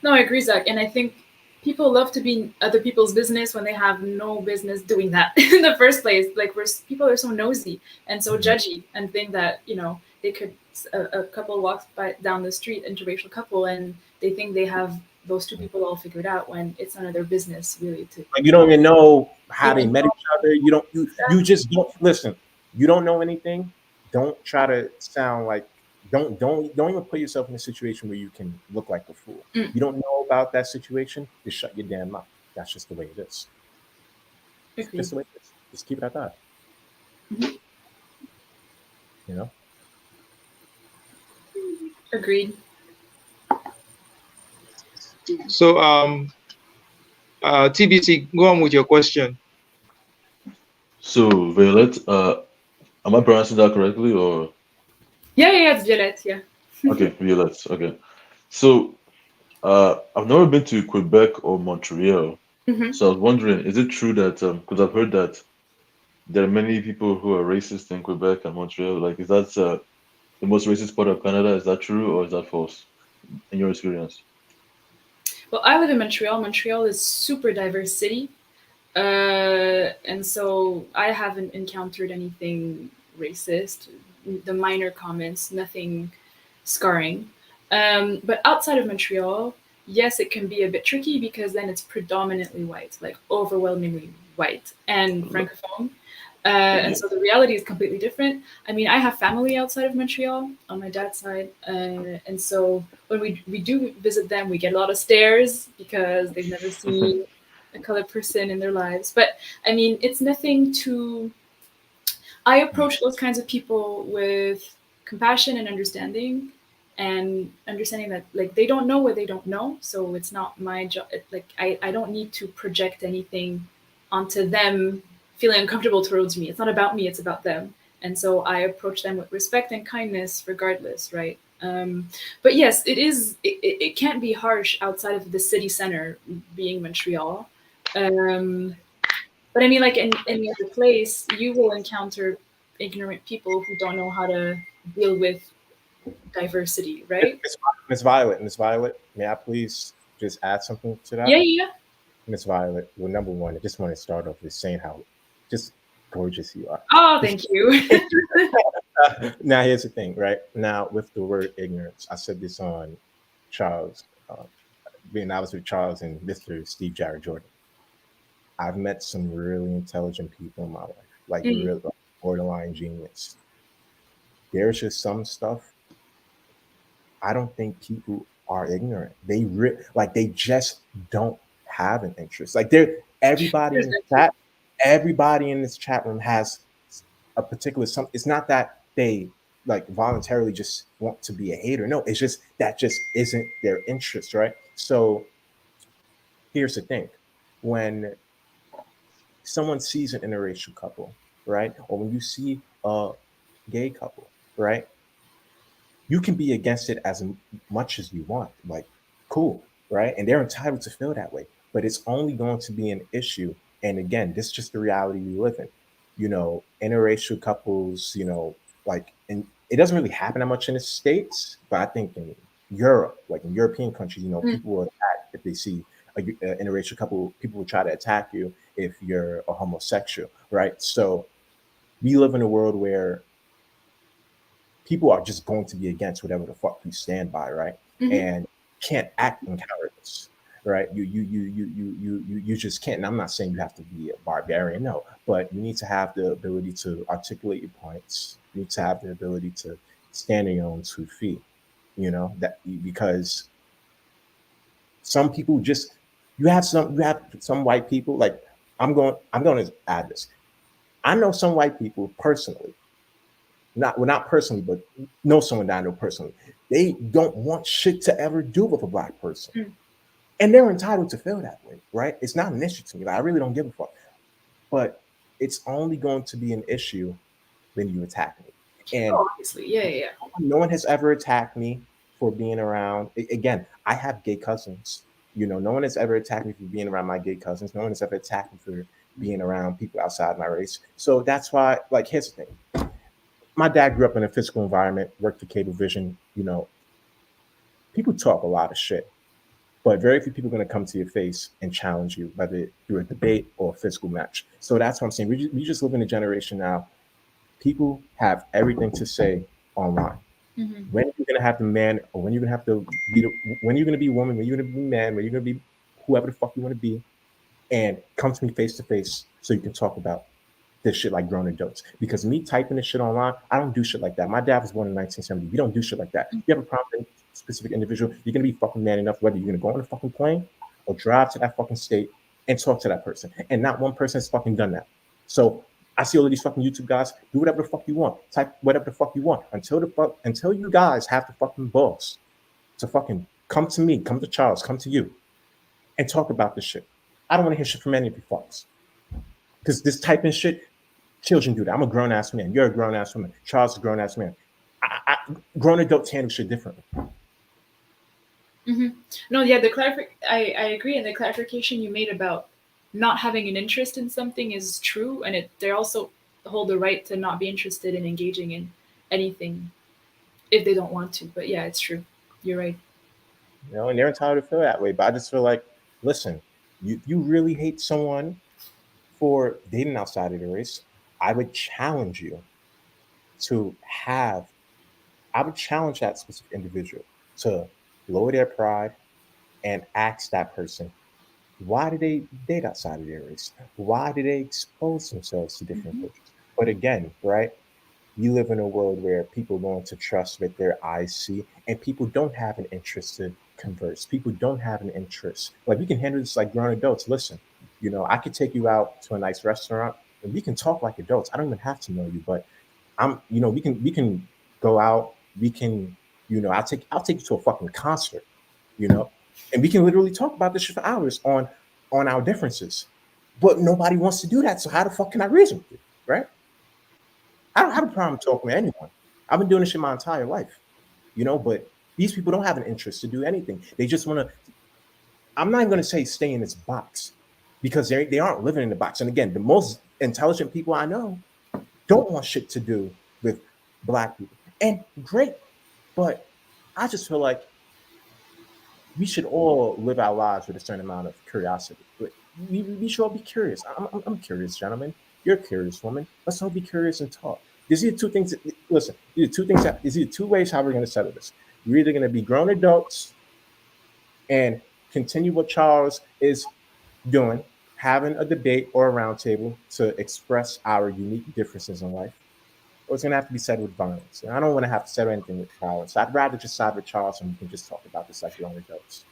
No, I agree, Zach. And I think people love to be in other people's business when they have no business doing that in the first place. Like, people are so nosy and so judgy and think that, you know, they could, a couple walks down the street, interracial couple, and they think they have those two people all figured out, when it's none of their business really. To Like, you don't even know how they met each other. You just don't listen. You don't know anything. Don't try to sound like, don't even put yourself in a situation where you can look like a fool. You don't know about that situation, just shut your damn mouth. That's just the way it is. Just the way it is. Just keep it at that. You know? Agreed. So TBC, go on with your question. So Violette, am I pronouncing that correctly or? Yeah, it's Violette, yeah. Okay, Violette. Okay. So I've never been to Quebec or Montreal. So I was wondering, is it true that because I've heard that there are many people who are racist in Quebec and Montreal. Like, is that the most racist part of Canada? Is that true or is that false in your experience? Well, I live in Montreal. Montreal is super diverse city. And so I haven't encountered anything racist, the minor comments, nothing scarring. But outside of Montreal, yes, it can be a bit tricky because then it's predominantly white, like overwhelmingly white and francophone. And so the reality is completely different. I mean, I have family outside of Montreal on my dad's side. And so when we do visit them, we get a lot of stares because they've never seen a colored person in their lives. But I mean, it's nothing to... I approach those kinds of people with compassion and understanding that, like, they don't know what they don't know. So it's not my job. Like, I don't need to project anything onto them feeling uncomfortable towards me. It's not about me, it's about them. And so I approach them with respect and kindness regardless, right? But yes, it can't be harsh outside of the city center, being Montreal. But I mean, like, in any other place, you will encounter ignorant people who don't know how to deal with diversity, right? Miss Violet, may I please just add something to that? Yeah. Miss Violet, well, number one, I just want to start off with saying how just gorgeous you are. Oh, thank you. Now, here's the thing, right? Now, with the word ignorance, I said this on Charles, being I was with Charles and Mr. Steve Jarrett Jordan. I've met some really intelligent people in my life, like real borderline genius. There's just some stuff I don't think people are ignorant. They just don't have an interest. Like everybody in the chat, everybody in this chat room has a particular some. It's not that they like voluntarily just want to be a hater. No, it's just that just isn't their interest, right? So here's the thing: when someone sees an interracial couple, right, or when you see a gay couple, right, you can be against it as much as you want. Like, cool, right? And they're entitled to feel that way. But it's only going to be an issue. And again, this is just the reality we live in. Interracial couples, like, and it doesn't really happen that much in the States, but I think in Europe, like in European countries, people will attack if they see a interracial couple. People will try to attack you if you're a homosexual, right? So we live in a world where people are just going to be against whatever the fuck you stand by, right? And can't act in cowardice, right? You just can't. And I'm not saying you have to be a barbarian, no, but you need to have the ability to articulate your points. You need to have the ability to stand on your own 2 feet, because some people just you have some white people, like I'm going to add this. I know some white people personally, not personally, but know someone that I know personally. They don't want shit to ever do with a black person. And they're entitled to feel that way, right? It's not an issue to me. Like, I really don't give a fuck. But it's only going to be an issue when you attack me. And obviously, yeah. No one has ever attacked me for being around. Again, I have gay cousins. No one has ever attacked me for being around my gay cousins. No one has ever attacked me for being around people outside my race. So that's why, like, here's the thing. My dad grew up in a physical environment, worked for cable vision. People talk a lot of shit, but very few people are going to come to your face and challenge you, whether through a debate or a physical match. So that's what I'm saying. We just live in a generation now. People have everything to say online. When you're going to have the man, or when you're going to have to be when you're going to be a woman, when you're going to be man, when you're going to be whoever the fuck you want to be, and come to me face to face so you can talk about this shit like grown adults. Because me typing this shit online, I don't do shit like that. My dad was born in 1970. We don't do shit like that. You have a problem with a specific individual, you're gonna be fucking man enough, whether you're gonna go on a fucking plane or drive to that fucking state and talk to that person. And not one person has fucking done that. So I see all of these fucking YouTube guys, do whatever the fuck you want, type whatever the fuck you want, until you guys have the fucking balls to fucking come to me, come to Charles, come to you, and talk about this shit. I don't want to hear shit from any of you fucks. Because this typing shit, children do that. I'm a grown ass man. You're a grown ass woman. Charles is a grown ass man. Grown adults handle shit differently. No, yeah, I agree, and the clarification you made about not having an interest in something is true, and they also hold the right to not be interested in engaging in anything if they don't want to. But yeah, it's true. You're right. And they're entitled to feel that way. But I just feel like, listen, you really hate someone for dating outside of the race, I would challenge you I would challenge that specific individual to lower their pride and ask that person, why do they date outside of their race? Why do they expose themselves to different cultures? But again, right, you live in a world where people want to trust what their eyes see, and people don't have an interest to converse. People don't have an interest. Like, we can handle this like grown adults. Listen, I could take you out to a nice restaurant and we can talk like adults. I don't even have to know you, but we can go out. We can, I'll take you to a fucking concert, and we can literally talk about this shit for hours on our differences. But nobody wants to do that. So how the fuck can I reason with you, right? I don't have a problem talking to anyone. I've been doing this shit my entire life, but these people don't have an interest to do anything. They just want to, I'm not even going to say stay in this box, because they aren't living in the box. And again, the most intelligent people I know don't want shit to do with black people. And great, but I just feel like we should all live our lives with a certain amount of curiosity. But we should all be curious. I'm curious, gentlemen. You're a curious woman. Let's all be curious and talk. These are two things. These are two ways how we're going to settle this. We're either going to be grown adults and continue what Charles is doing, having a debate or a roundtable to express our unique differences in life, or it's gonna have to be said with violence. And I don't want to have to say anything with violence. I'd rather just side with Charles and we can just talk about this like grown adults.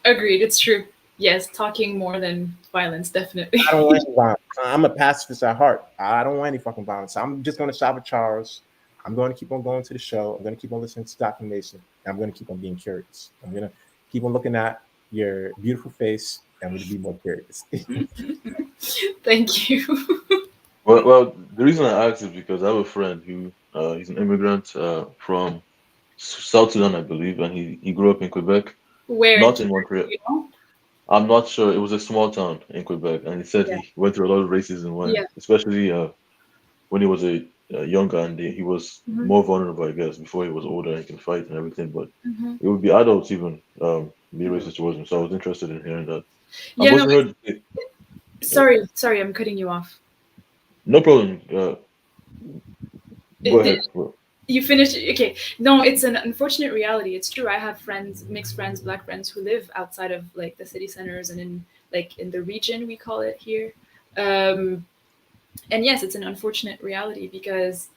Agreed. It's true. Yes, talking more than violence, definitely. I don't want any violence. I'm a pacifist at heart. I don't want any fucking violence. I'm just gonna side with Charles. I'm going to keep on going to the show. I'm going to keep on listening to Dr. Mason. And I'm going to keep on being curious. I'm going to keep on looking at your beautiful face. And I'm going to be more curious. Thank you. Well, the reason I asked is because I have a friend who he's an immigrant from South Sudan, I believe, and he grew up in Quebec, Where? not in Montreal. You know? I'm not sure. It was a small town in Quebec, and he said Yeah. he went through a lot of racism when, Yeah. especially when he was a younger, and he was more vulnerable, I guess, before he was older and he can fight and everything. But it would be adults even be racist towards him. So I was interested in hearing that. Yeah, I've also heard. sorry, I'm cutting you off. No problem. Go ahead. You finished? Okay. No, it's an unfortunate reality. It's true. I have friends, mixed friends, Black friends who live outside of like the city centers and in the region, we call it here. And yes, it's an unfortunate reality because,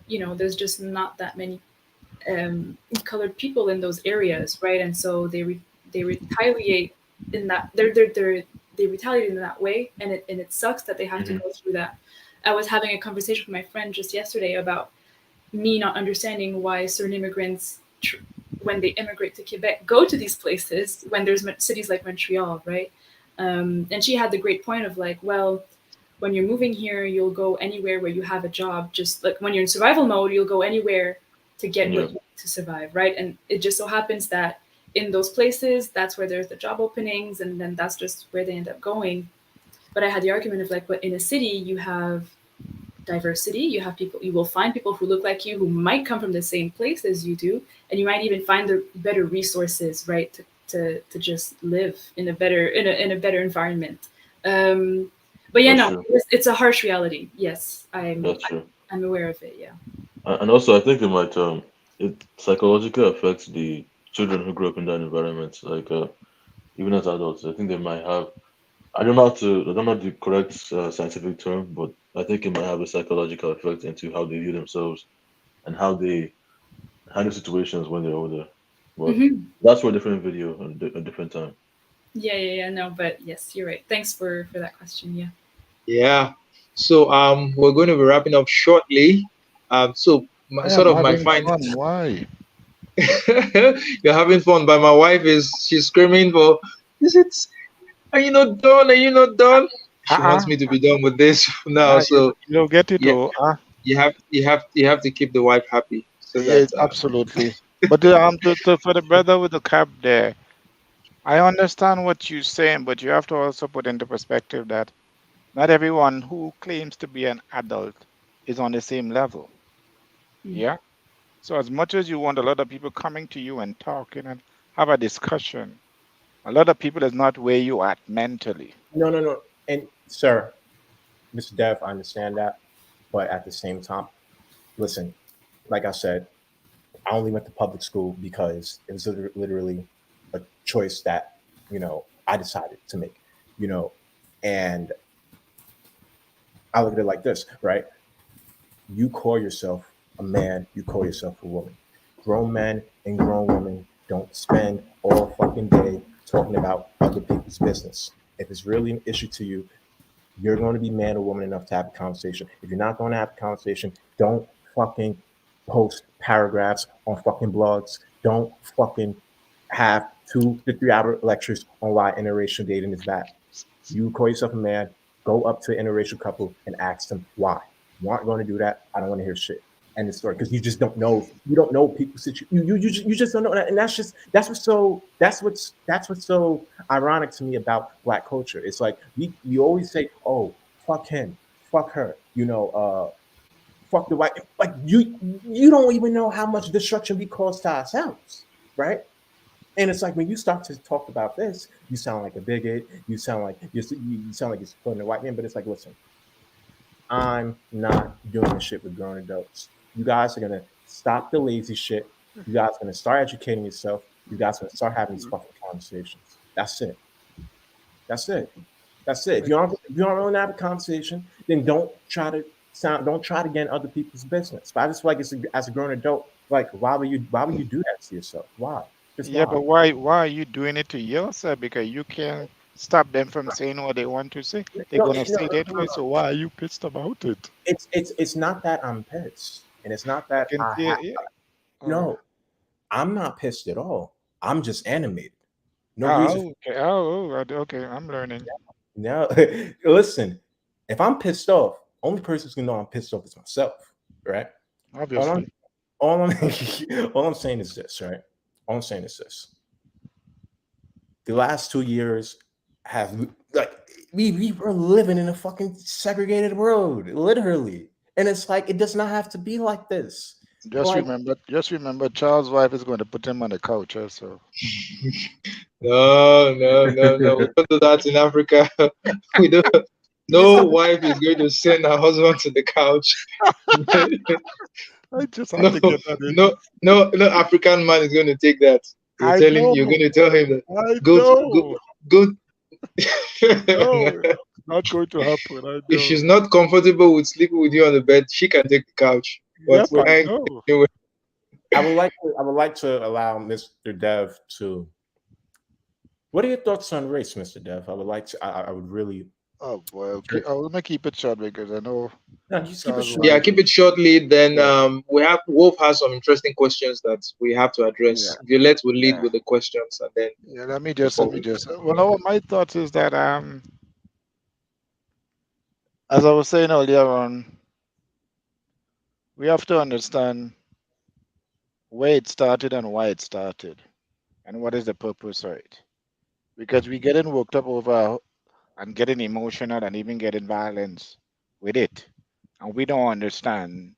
there's just not that many colored people in those areas, right? And so they retaliate in that they retaliate in that way, and it sucks that they have to go through that. I was having a conversation with my friend just yesterday about me not understanding why certain immigrants, when they immigrate to Quebec, go to these places when there's cities like Montreal, right? And she had the great point of like, well, when you're moving here, you'll go anywhere where you have a job. Just like when you're in survival mode, you'll go anywhere to get what you need to survive, right? And it just so happens that in those places, that's where there's the job openings, and then that's just where they end up going. But I had the argument of like, but in a city, you have diversity. You have people. You will find people who look like you, who might come from the same place as you do, and you might even find the better resources, right, to just live in a better environment. But yeah, That's no, it's a harsh reality. Yes, That's true. I'm aware of it. Yeah. And also, I think it might it psychologically affects the children who grew up in that environment. Like even as adults, I think they might have. I don't know the correct scientific term, but I think it might have a psychological effect into how they view themselves and how they handle situations when they're older. But that's for a different video and a different time. Yeah. No, but yes, you're right. Thanks for that question. Yeah. Yeah. So we're going to be wrapping up shortly. So my fine. Why? You're having fun, but my wife she's screaming for. Are you not done? Are you not done? She wants me to be done with this now. So you'll get it. Yeah, you have to keep the wife happy. So Yes, that absolutely. But for the brother with the cap there, I understand what you're saying, but you have to also put into perspective that not everyone who claims to be an adult is on the same level. Yeah. So as much as you want a lot of people coming to you and talking and have a discussion, a lot of people is not where you at mentally. No. And sir, Mr. Dev, I understand that. But at the same time, listen, like I said, I only went to public school because it was literally a choice that, I decided to make, and I look at it like this, right? You call yourself a man, you call yourself a woman. Grown men and grown women don't spend all fucking day talking about other people's business. If it's really an issue to you, you're going to be man or woman enough to have a conversation. If you're not going to have a conversation, don't fucking post paragraphs on fucking blogs. Don't fucking have 2 to 3 hour lectures on why interracial dating is bad. You call yourself a man, go up to an interracial couple and ask them why. You aren't going to do that. I don't want to hear shit. End of story. Because you just don't know. You don't know people's situation. You just don't know that. And that's what's so ironic to me about Black culture. It's like we always say, oh, fuck him, fuck her, fuck the white. Like you don't even know how much destruction we cause to ourselves, right? And it's like when you start to talk about this, you sound like a bigot. You sound like you sound like you're supporting the white man. But it's like, listen, I'm not doing this shit with grown adults. You guys are gonna stop the lazy shit. You guys are gonna start educating yourself. You guys are gonna start having these fucking conversations. That's it. If you aren't willing to have a conversation, then don't try to don't try to get in other people's business. But I just feel like as a grown adult, like why would you do that to yourself? Why? Just Yeah, why? but why are you doing it to yourself? Because you can't stop them from saying what they want to say. They're No, gonna no, say it anyway. So why are you pissed about it? it's not that I'm pissed, and it's not I that can I see have. it. Yeah. No, I'm not pissed at all. I'm just animated. No reason. Oh, okay. Okay. I'm learning. No, listen. If I'm pissed off, only person who's gonna know I'm pissed off is myself, right? All I'm, Obviously. all I'm, all I'm saying is this, right? All I'm saying is this. The last 2 years have like we were living in a fucking segregated world, literally, and it's like it does not have to be like this. Like, Just remember, Charles' wife is going to put him on the couch. So No, no, no, no. We don't do that in Africa. We don't. No wife is going to send her husband to the couch. I just had No, to get that in. no, no African man is going to take that. I You're going know. to tell him that I go, know. go. No, it's not going to happen. I If she's know. not comfortable with sleeping with you on the bed, she can take the couch. But Yep, I I know. anyway. I would like to allow Mr. Dev to. What are your thoughts on race, Mr. Dev? I would like to. I would really. Oh boy. Okay. I'm gonna keep it short because I know No, just keep it Charles' short. Yeah, wife. keep it shortly. Then Yeah. Wolf has some interesting questions that we have to address. Yeah. Violette will lead Yeah. with the questions, and then Yeah. Let me before we just. Well, my thoughts is that as I was saying earlier on, we have to understand where it started and why it started, and what is the purpose of it. Because we getting worked up over and getting emotional and even getting violence with it, and we don't understand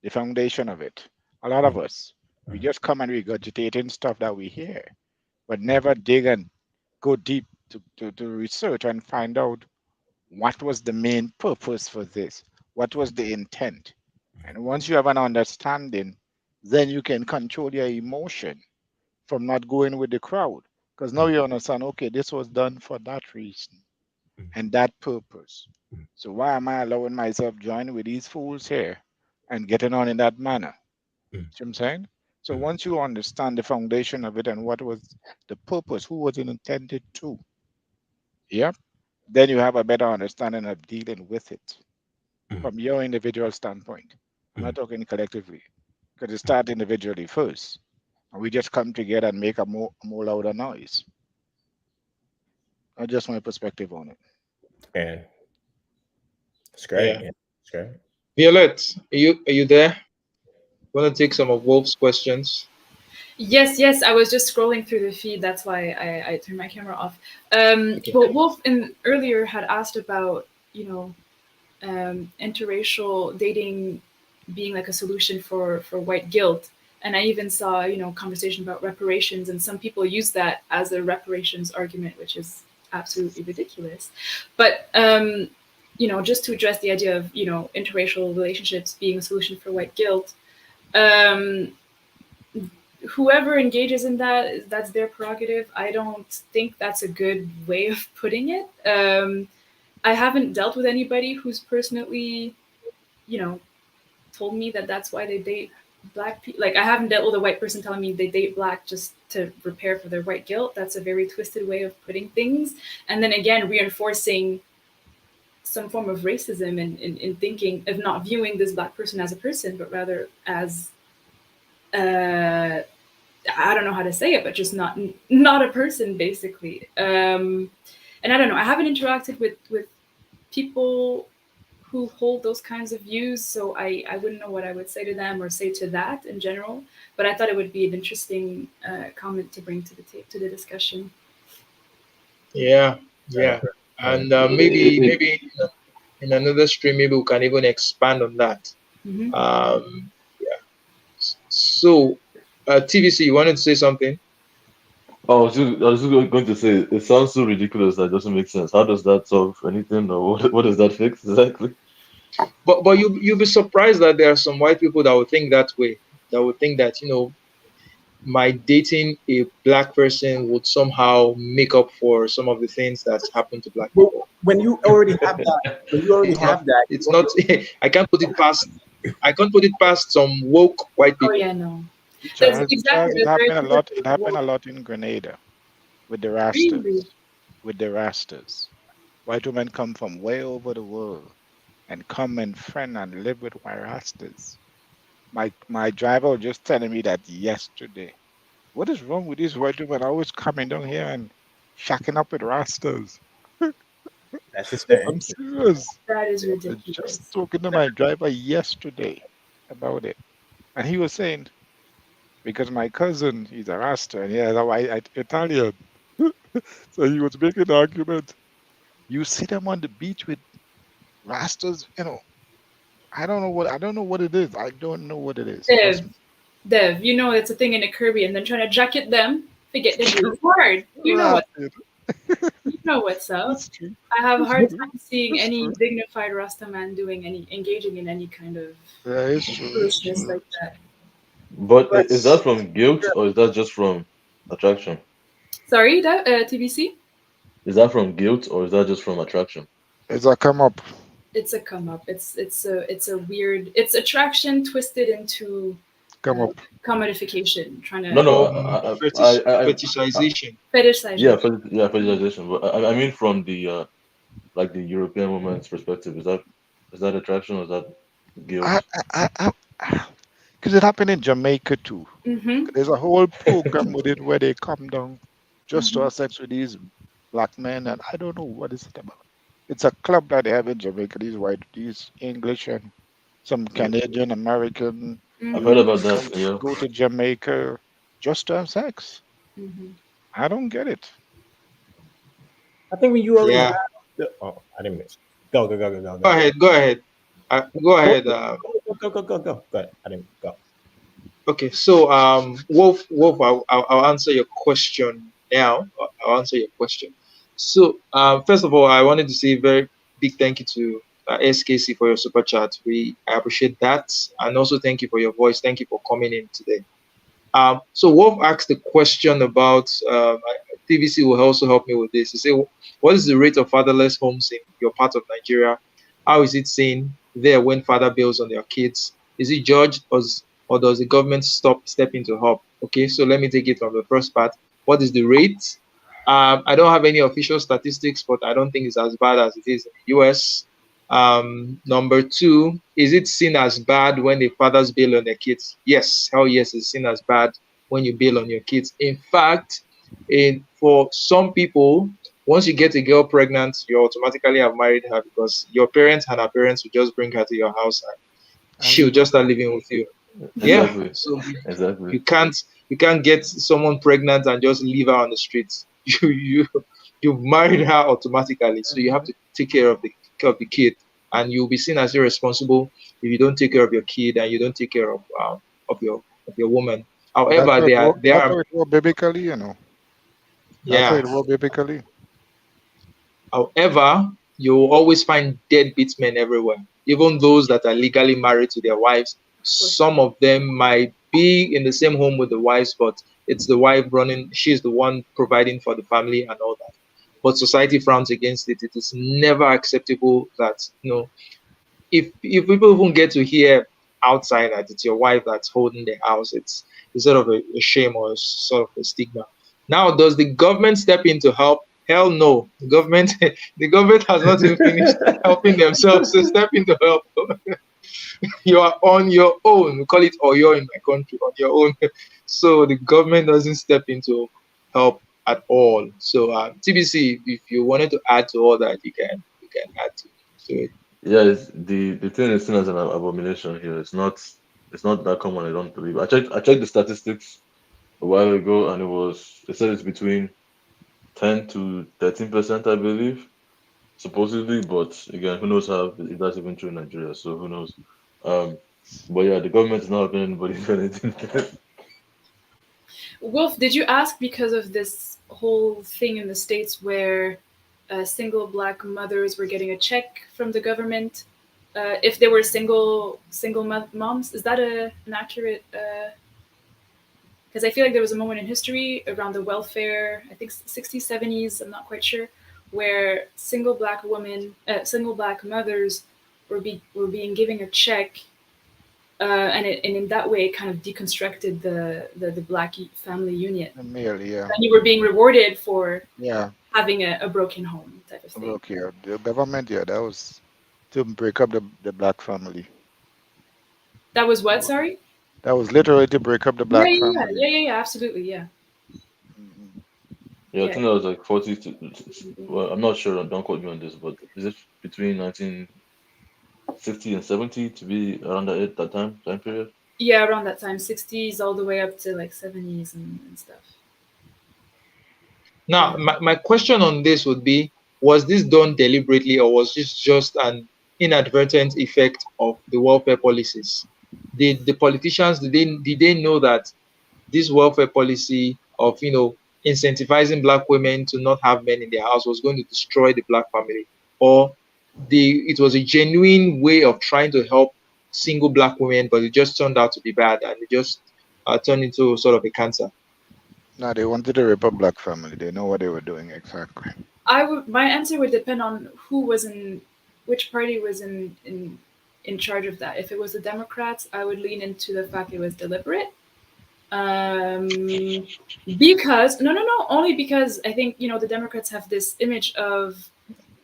the foundation of it. A lot of us, we just come and regurgitating stuff that we hear, but never dig and go deep to research and find out what was the main purpose for this, what was the intent. And once you have an understanding, then you can control your emotion from not going with the crowd. Because now you understand, okay, this was done for that reason and that purpose. So why am I allowing myself join with these fools here and getting on in that manner? See what I'm saying? So once you understand the foundation of it and what was the purpose, who was it intended to, yep, then you have a better understanding of dealing with it from your individual standpoint. I'm not talking collectively, because it starts individually first, and we just come together and make a more louder noise. That's just my perspective on it. And it's great. yeah. Yeah, it's great. Violette, are you there? Want to take some of Wolf's questions? Yes, I was just scrolling through the feed. That's why I turned my camera off. But Wolf earlier had asked about, interracial dating being like a solution for white guilt. And I even saw, conversation about reparations, and some people use that as a reparations argument, which is absolutely ridiculous. But, just to address the idea of, interracial relationships being a solution for white guilt, whoever engages in that, that's their prerogative. I don't think that's a good way of putting it. I haven't dealt with anybody who's personally, told me that that's why they date black people. Like, I haven't dealt with a white person telling me they date black just to repair for their white guilt. That's a very twisted way of putting things. And then again, reinforcing some form of racism in thinking of not viewing this black person as a person, but rather as I don't know how to say it, but just not a person, basically. And I don't know. I haven't interacted with people who hold those kinds of views, so I wouldn't know what I would say to them or say to that in general. But I thought it would be an interesting comment to bring to the discussion. Yeah. And maybe in another stream, maybe we can even expand on that. Mm-hmm. Yeah. So, TVC, you wanted to say something? Oh, I was just going to say, it sounds so ridiculous that it doesn't make sense. How does that solve anything, or what does that fix exactly? But you'll be surprised that there are some white people that would think that way. That would think that my dating a black person would somehow make up for some of the things that's happened to black Well, people. when you already have that, It's not. It's not. I can't put it past. I can't put it past some woke white Oh people. yeah, no. That's Charles, exactly it that's very happened a lot. typical It of happened woke. a lot in Grenada with the Really? Rastas. With the Rastas, white women come from way over the world and come and friend and live with white Rastas. My driver was just telling me that yesterday. What is wrong with these white women always coming down here and shacking up with Rastas? That's just their I'm interest. serious. That is I was just ridiculous. talking to my driver yesterday about it, and he was saying because my cousin he's a Rasta and he has a white Italian, so he was making the argument. You see them on the beach with Rastas, I don't know what it is. I don't know what it is. Trust Dev, me. Dev, you know it's a thing in the Caribbean. Then trying to jacket them, forget the deal. It's hard. Right. You know what's up. It's true. I have a It's hard true. time seeing It's any true. dignified Rasta man doing any engaging in any kind of Yeah, it's true. It's foolishness true. like that. But But is that from guilt or is that just from attraction? Sorry, that TBC. Is that from guilt or is that just from attraction? It's a come up. It's a come up. It's a weird. It's attraction twisted into Come uh, up. commodification, trying No, to no, Fetishization. yeah, fetishization. yeah, fetishization. But I mean from the like the European woman's perspective. Is that attraction or is that guilt? Because it happened in Jamaica too. Mm-hmm. There's a whole program with it where they come down just to Mm-hmm. have sex with these black men, and I don't know what is it about. It's a club that they have in Jamaica. These white, these English, and some Canadian, American I've heard Mm-hmm. about come that. Yeah. go to Jamaica just to have sex. Mm-hmm. I don't get it. I think when you already have Yeah. I didn't miss. Go, go, go, go, go, Go go. ahead. Go ahead. Go Go, ahead. go, go, go, go. Go ahead. I didn't go. Okay. So, Wolf, I'll answer your question now. I'll answer your question. So, first of all, I wanted to say a very big thank you to SKC for your super chat. I appreciate that, and also thank you for your voice. Thank you for coming in today. So Wolf asked the question about TVC will also help me with this. He said, what is the rate of fatherless homes in your part of Nigeria? How is it seen there when father bails on their kids? Is it judged or does the government step in to help? Okay, so let me take it from the first part. What is the rate? I don't have any official statistics, but I don't think it's as bad as it is in the US. Number two, is it seen as bad when the fathers bail on their kids? Yes, hell yes, it's seen as bad when you bail on your kids. In fact, for some people, once you get a girl pregnant, you automatically have married her because your parents and her parents will just bring her to your house and And she'll leave just it. start living with you. Yeah, Exactly. so Exactly. you can't get someone pregnant and just leave her on the streets. You married her automatically, so you have to take care of the kid, and you'll be seen as irresponsible if you don't take care of your kid and you don't take care of your woman. But that's However, how it work. there That's are how it work biblically, you know. That's how yeah. it work biblically. However, you will always find deadbeat men everywhere, even those that are legally married to their wives. Some of them might be in the same home with the wives, but it's the wife running, she's the one providing for the family and all that. But society frowns against it. It is never acceptable that, if people even get to hear outside that it's your wife that's holding the house, it's sort of a shame or sort of a stigma. Now, does the government step in to help? Hell no. The government has not even finished helping themselves. So step in to help. You are on your own. We call it Oyo in my country, on your own. So the government doesn't step in to help at all. So TBC, if you wanted to add to all that, you can add to it. Yeah, the thing is seen as an abomination here. It's not that common. I don't believe. I checked the statistics a while ago, and it said it's between 10 to 13%, I believe, supposedly. But again, who knows how if that's even true in Nigeria? So who knows? Um, but yeah, the government is not helping anybody do anything. Wolf, did you ask because of this whole thing in the States where single black mothers were getting a check from the government if they were single moms? Is that an accurate because I feel like there was a moment in history around the welfare, I think 60s, 70s, I'm not quite sure, where single black mothers were being given a check, and in that way it kind of deconstructed the black family unit. Merely, yeah. And you were being rewarded for Yeah. having a broken home type of thing. Look here, the government, yeah, that was to break up the black family. That was what? Sorry. That was literally to break up the Yeah, black yeah, family. yeah, absolutely, yeah. Mhm. Yeah, I Yeah. think that was like 40 to, well, I'm not sure, don't quote me on this, but is it between 1960 and 70 to be around that time period? Yeah, around that time, 60s all the way up to like 70s and stuff. Now, my question on this would be, was this done deliberately, or was this just an inadvertent effect of the welfare policies? Did the politicians, did they know that this welfare policy of, incentivizing black women to not have men in their house was going to destroy the black family? Or it was a genuine way of trying to help single black women, but it just turned out to be bad, and it just turned into sort of a cancer? No, they wanted to rip up black family. They know what they were doing exactly. My answer would depend on which party was in charge of that. If it was the Democrats, I would lean into the fact it was deliberate. Because only because I think the Democrats have this image of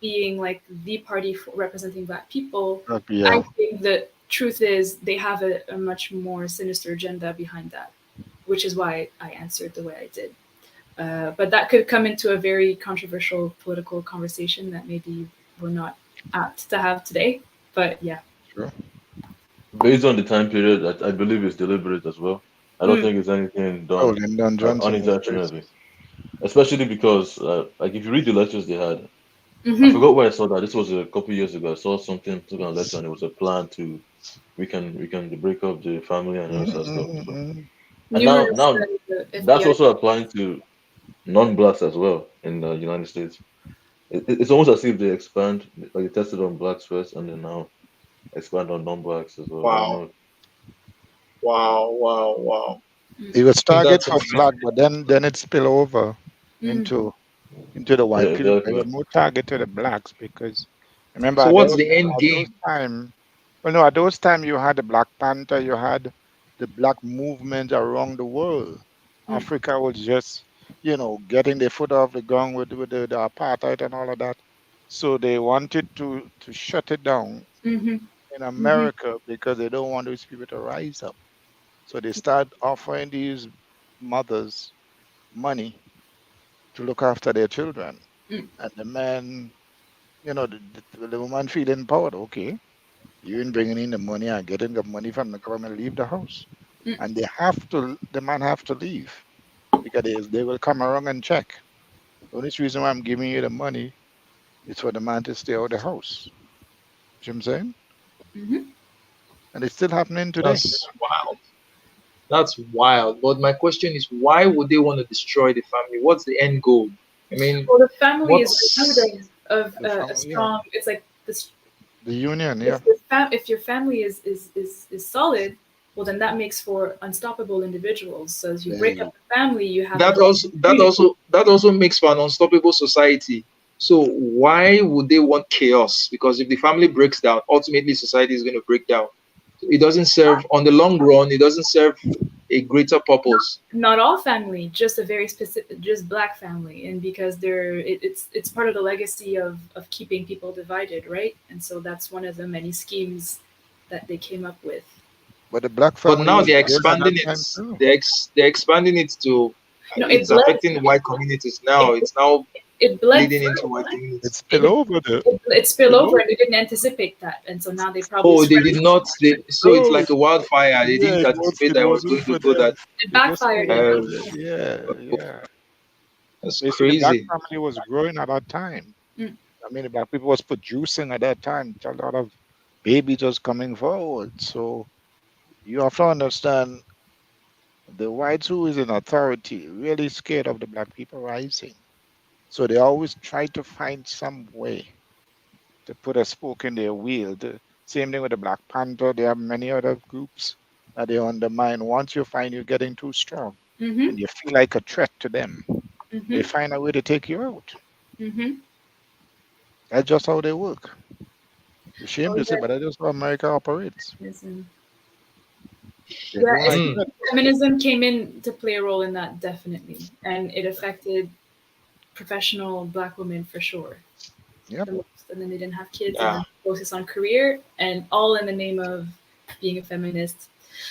being like the party representing black people. Yeah. I think the truth is they have a much more sinister agenda behind that, which is why I answered the way I did. But that could come into a very controversial political conversation that maybe we're not apt to have today. But yeah. Sure. Based on the time period, I believe it's deliberate as well. I don't think it's anything Oh, done Lyndon Johnson was unintentionally. Especially because, like, if you read the lectures they had, I Mhm. forgot where I saw that. This was a couple years ago. I saw something took on a lecture, and it was a plan to we can break up the family and all that stuff. So, and Numerous now that's FBI. also applying to non-blacks as well in the United States. It's almost as if they expand, like they tested on blacks first, and then now expand on non-blacks as well. I don't Wow. know. Wow. It was target That's for amazing. black, but then it spill over into the Yeah, white people. It exactly. was more target to the blacks because remember So what's the end at those game? time, well, no, at those time you had the Black Panther, you had the black movement around the world. Africa was just, getting their foot off the ground with the apartheid and all of that. So they wanted to shut it down in America because they don't want those people to rise up. So they start offering these mothers money to look after their children. And the man, the woman feeling empowered. Okay, you ain't bringing in the money and getting the money from the government, leave the house. And the man have to leave because they will come around and check. The only reason why I'm giving you the money is for the man to stay out of the house. You know what I'm saying? And it's still happening today. That's wild. That's wild. But my question is, why would they want to destroy the family? What's the end goal? I mean, Well, the family is what's like of The a family, strong. It's like this. the union, yeah. If your family is solid, well then that makes for unstoppable individuals. So as you There break you up the family, you have that also makes for an unstoppable society. So why would they want chaos? Because if the family breaks down, ultimately society is going to break down. It doesn't serve on the long run. It doesn't serve a greater purpose. not all family, just a very specific, just black family, and because it's part of the legacy of keeping people divided, right? And so that's one of the many schemes that they came up with. But the black But family now was they're growing at that expanding it. time too. They're expanding it to. You know, It's affecting white communities now. It's now it bled bleeding into through. white communities. It's spill over there. It spilled over, and they didn't anticipate that, and so now they probably Oh, they spread did it. not. So it's No, like a wildfire. They yeah, didn't anticipate it that it was wasn't going to for go them. that. It It just backfired. spilled over Uh, there. Yeah. that's You see, the black crazy. family was growing at that time. Mm. I mean, the black people was producing at that time. A lot of babies was coming forward. So you have to understand the whites who is in authority really scared of the black people rising. So they always try to find some way to put a spoke in their wheel. The same thing with the Black Panther. There are many other groups that they undermine once you find you're getting too strong. Mm-hmm. and you feel like a threat to them, they Mm-hmm. find a way to take you out. Mm-hmm. That's just how they work. Shame Oh to say, yeah. but that's just how America operates. Listen. They Yeah, don't I like think Mm. that. feminism came in to play a role in that definitely, and it affected professional Black women for sure Yep. the most. And then they didn't have kids, and Yeah. then focus on career, and all in the name of being a feminist.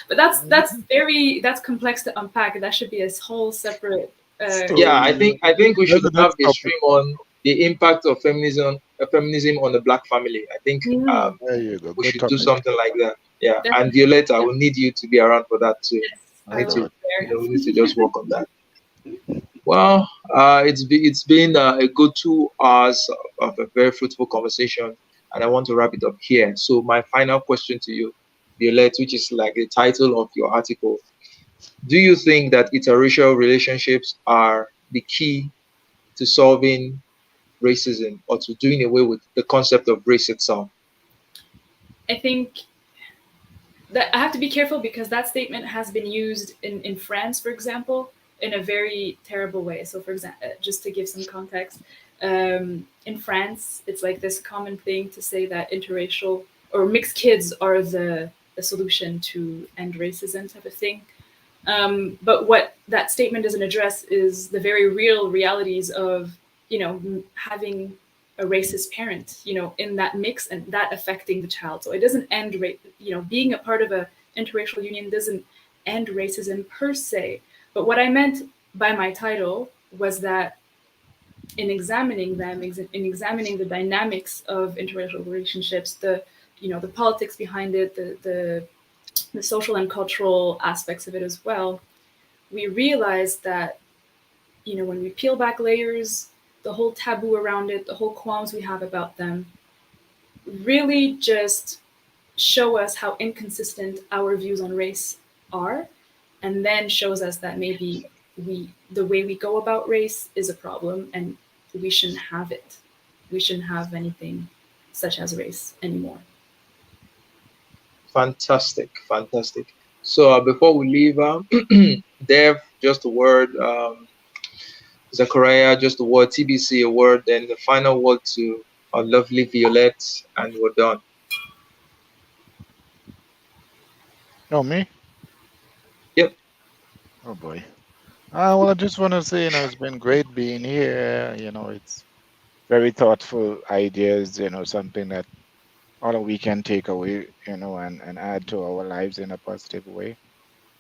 But that's complex to unpack. That should be a whole separate. Yeah, Story. I think we That's should the have next a topic. stream on the impact of feminism on the Black family. I think Mm, There you go. we Good should do topic. something like that. Yeah, and definitely. Violetta, I will need you to be around for that too. Yes, I I Need will to, know be it. there. we need to just work on that. Well, it's been a good 2 hours of a very fruitful conversation, and I want to wrap it up here. So my final question to you, Violette, which is like the title of your article: do you think that interracial relationships are the key to solving racism or to doing away with the concept of race itself? I think that I have to be careful because that statement has been used in France, for example, in a very terrible way. So, for example, just to give some context, in France, it's like this common thing to say that interracial or mixed kids are the solution to end racism type of thing. But what that statement doesn't address is the very real realities of, having a racist parent, in that mix and that affecting the child. So it doesn't end, being a part of a interracial union doesn't end racism per se. But what I meant by my title was that in examining them, in examining the dynamics of interracial relationships, the politics behind it, the social and cultural aspects of it as well, we realized that, when we peel back layers, the whole taboo around it, the whole qualms we have about them, really just show us how inconsistent our views on race are, and then shows us that maybe the way we go about race is a problem, and we shouldn't have it. We shouldn't have anything such as race anymore. Fantastic, fantastic. So before we leave, Dev, just a word. Zachariah, just a word. TBC, a word. Then the final word to our lovely Violette, and we're done. No, me? Yep. Oh boy. Well, I just want to say, it's been great being here. It's very thoughtful ideas, something that all we can take away, and add to our lives in a positive way.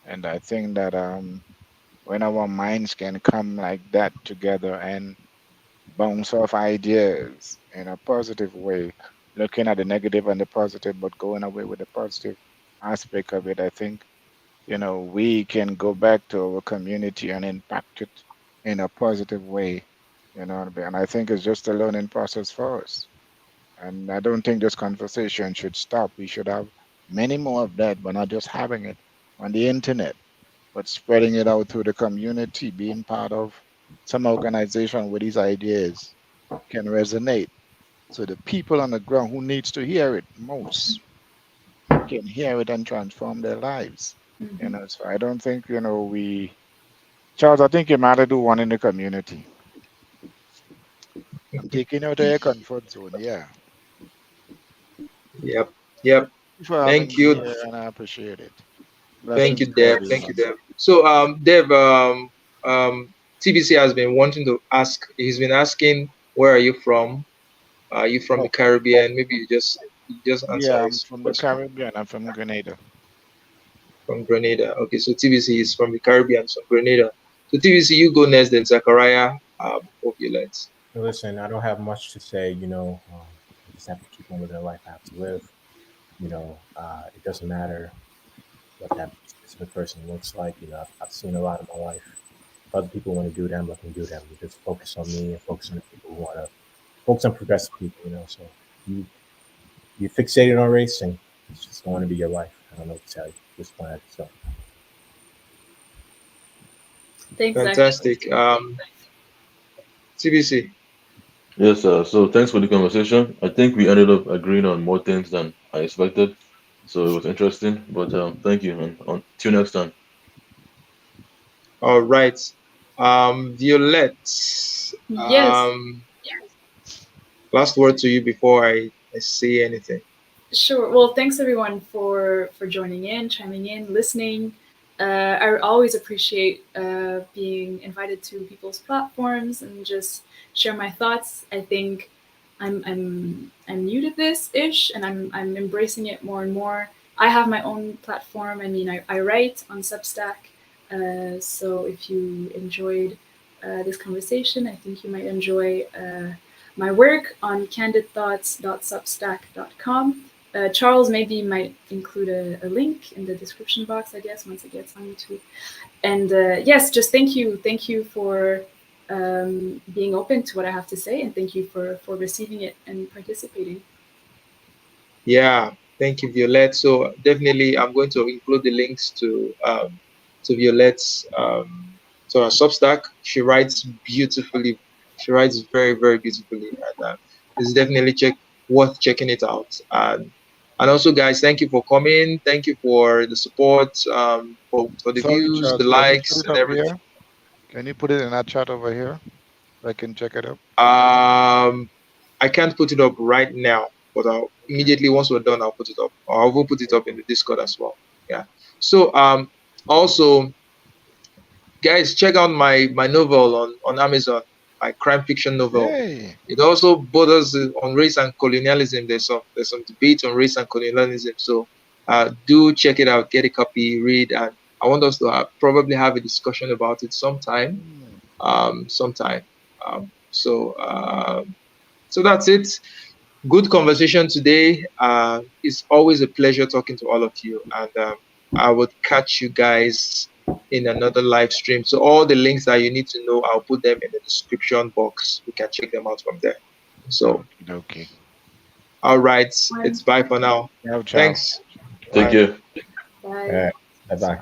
And I think that when our minds can come like that together and bounce off ideas in a positive way, looking at the negative and the positive, but going away with the positive aspect of it, I think, we can go back to our community and impact it in a positive way. And I think it's just a learning process for us. And I don't think this conversation should stop. We should have many more of that, but not just having it on the internet, but spreading it out through the community, being part of some organization where these ideas can resonate. So the people on the ground who needs to hear it most can hear it and transform their lives. Mm-hmm. So I don't think, Charles, I think you might have to do one in the community. I'm taking you out of your comfort zone. Yeah. Yep. Yep. Thank you for having Thank me you. here, and I appreciate it. Thank Blessings you, to Dev. Thank you, everyone. Dev. So, Dev, TBC has been wanting to ask. He's been asking, where are you from? Are you from the Oh, Caribbean? Maybe you just answer yeah, I'm his from the question. Caribbean. I'm from Grenada. From Grenada. Okay, so TBC is from the Caribbean, so Grenada. So TBC, you go next, then Zachariah. Before Violette. Listen, I don't have much to say. I just have to keep on living the life I have to live. It doesn't matter what that specific person looks like. I've seen a lot in my life. If other people want to do them, let them do them. You just focus on me and focus on the people who want to focus on progressive people. So you you fixated on racing, it's just going to be your life. I don't know what to tell you. Just plan. So Thanks, Zach. Fantastic. TBC. Yes, so thanks for the conversation. I think we ended up agreeing on more things than I expected. So it was interesting, but thank you, and on till next time. All right. Violette, Yes. last word to you before I say anything. Sure. Well, thanks everyone for joining in, chiming in, listening. I always appreciate being invited to people's platforms and just share my thoughts. I think I'm new to this ish, and I'm embracing it more and more. I have my own platform. I mean, I write on Substack. So if you enjoyed this conversation, I think you might enjoy my work on candidthoughts.substack.com. Charles maybe might include a link in the description box, I guess, once it gets on YouTube. And yes, just thank you for being open to what I have to say, and thank you for receiving it and participating. Yeah, thank you, Violette. So definitely, I'm going to include the links to Violette's to her Substack. She writes beautifully. She writes very, very beautifully, and it's definitely worth checking it out. And also, guys, thank you for coming. Thank you for the support, for the Sorry, views, the Charles. Can you put likes, it and up everything. here? Can you put it in that chat over here? I can check it up. I can't put it up right now, but I'll immediately once we're done, I'll put it up. Or I will put it up in the Discord as well. Yeah. So also, guys, check out my novel on Amazon, my crime fiction novel. Yay! It also borders on race and colonialism. There's some debate on race and colonialism. So do check it out, get a copy, read, and I want us to probably have a discussion about it sometime. Sometime. So that's it. Good conversation today. It's always a pleasure talking to all of you, and I would catch you guys in another live stream. So all the links that you need to know, I'll put them in the description box. You can check them out from there. So, Okay. all right, it's bye for now. Ciao, ciao. Thanks. Thank Bye. you. Bye. Bye bye.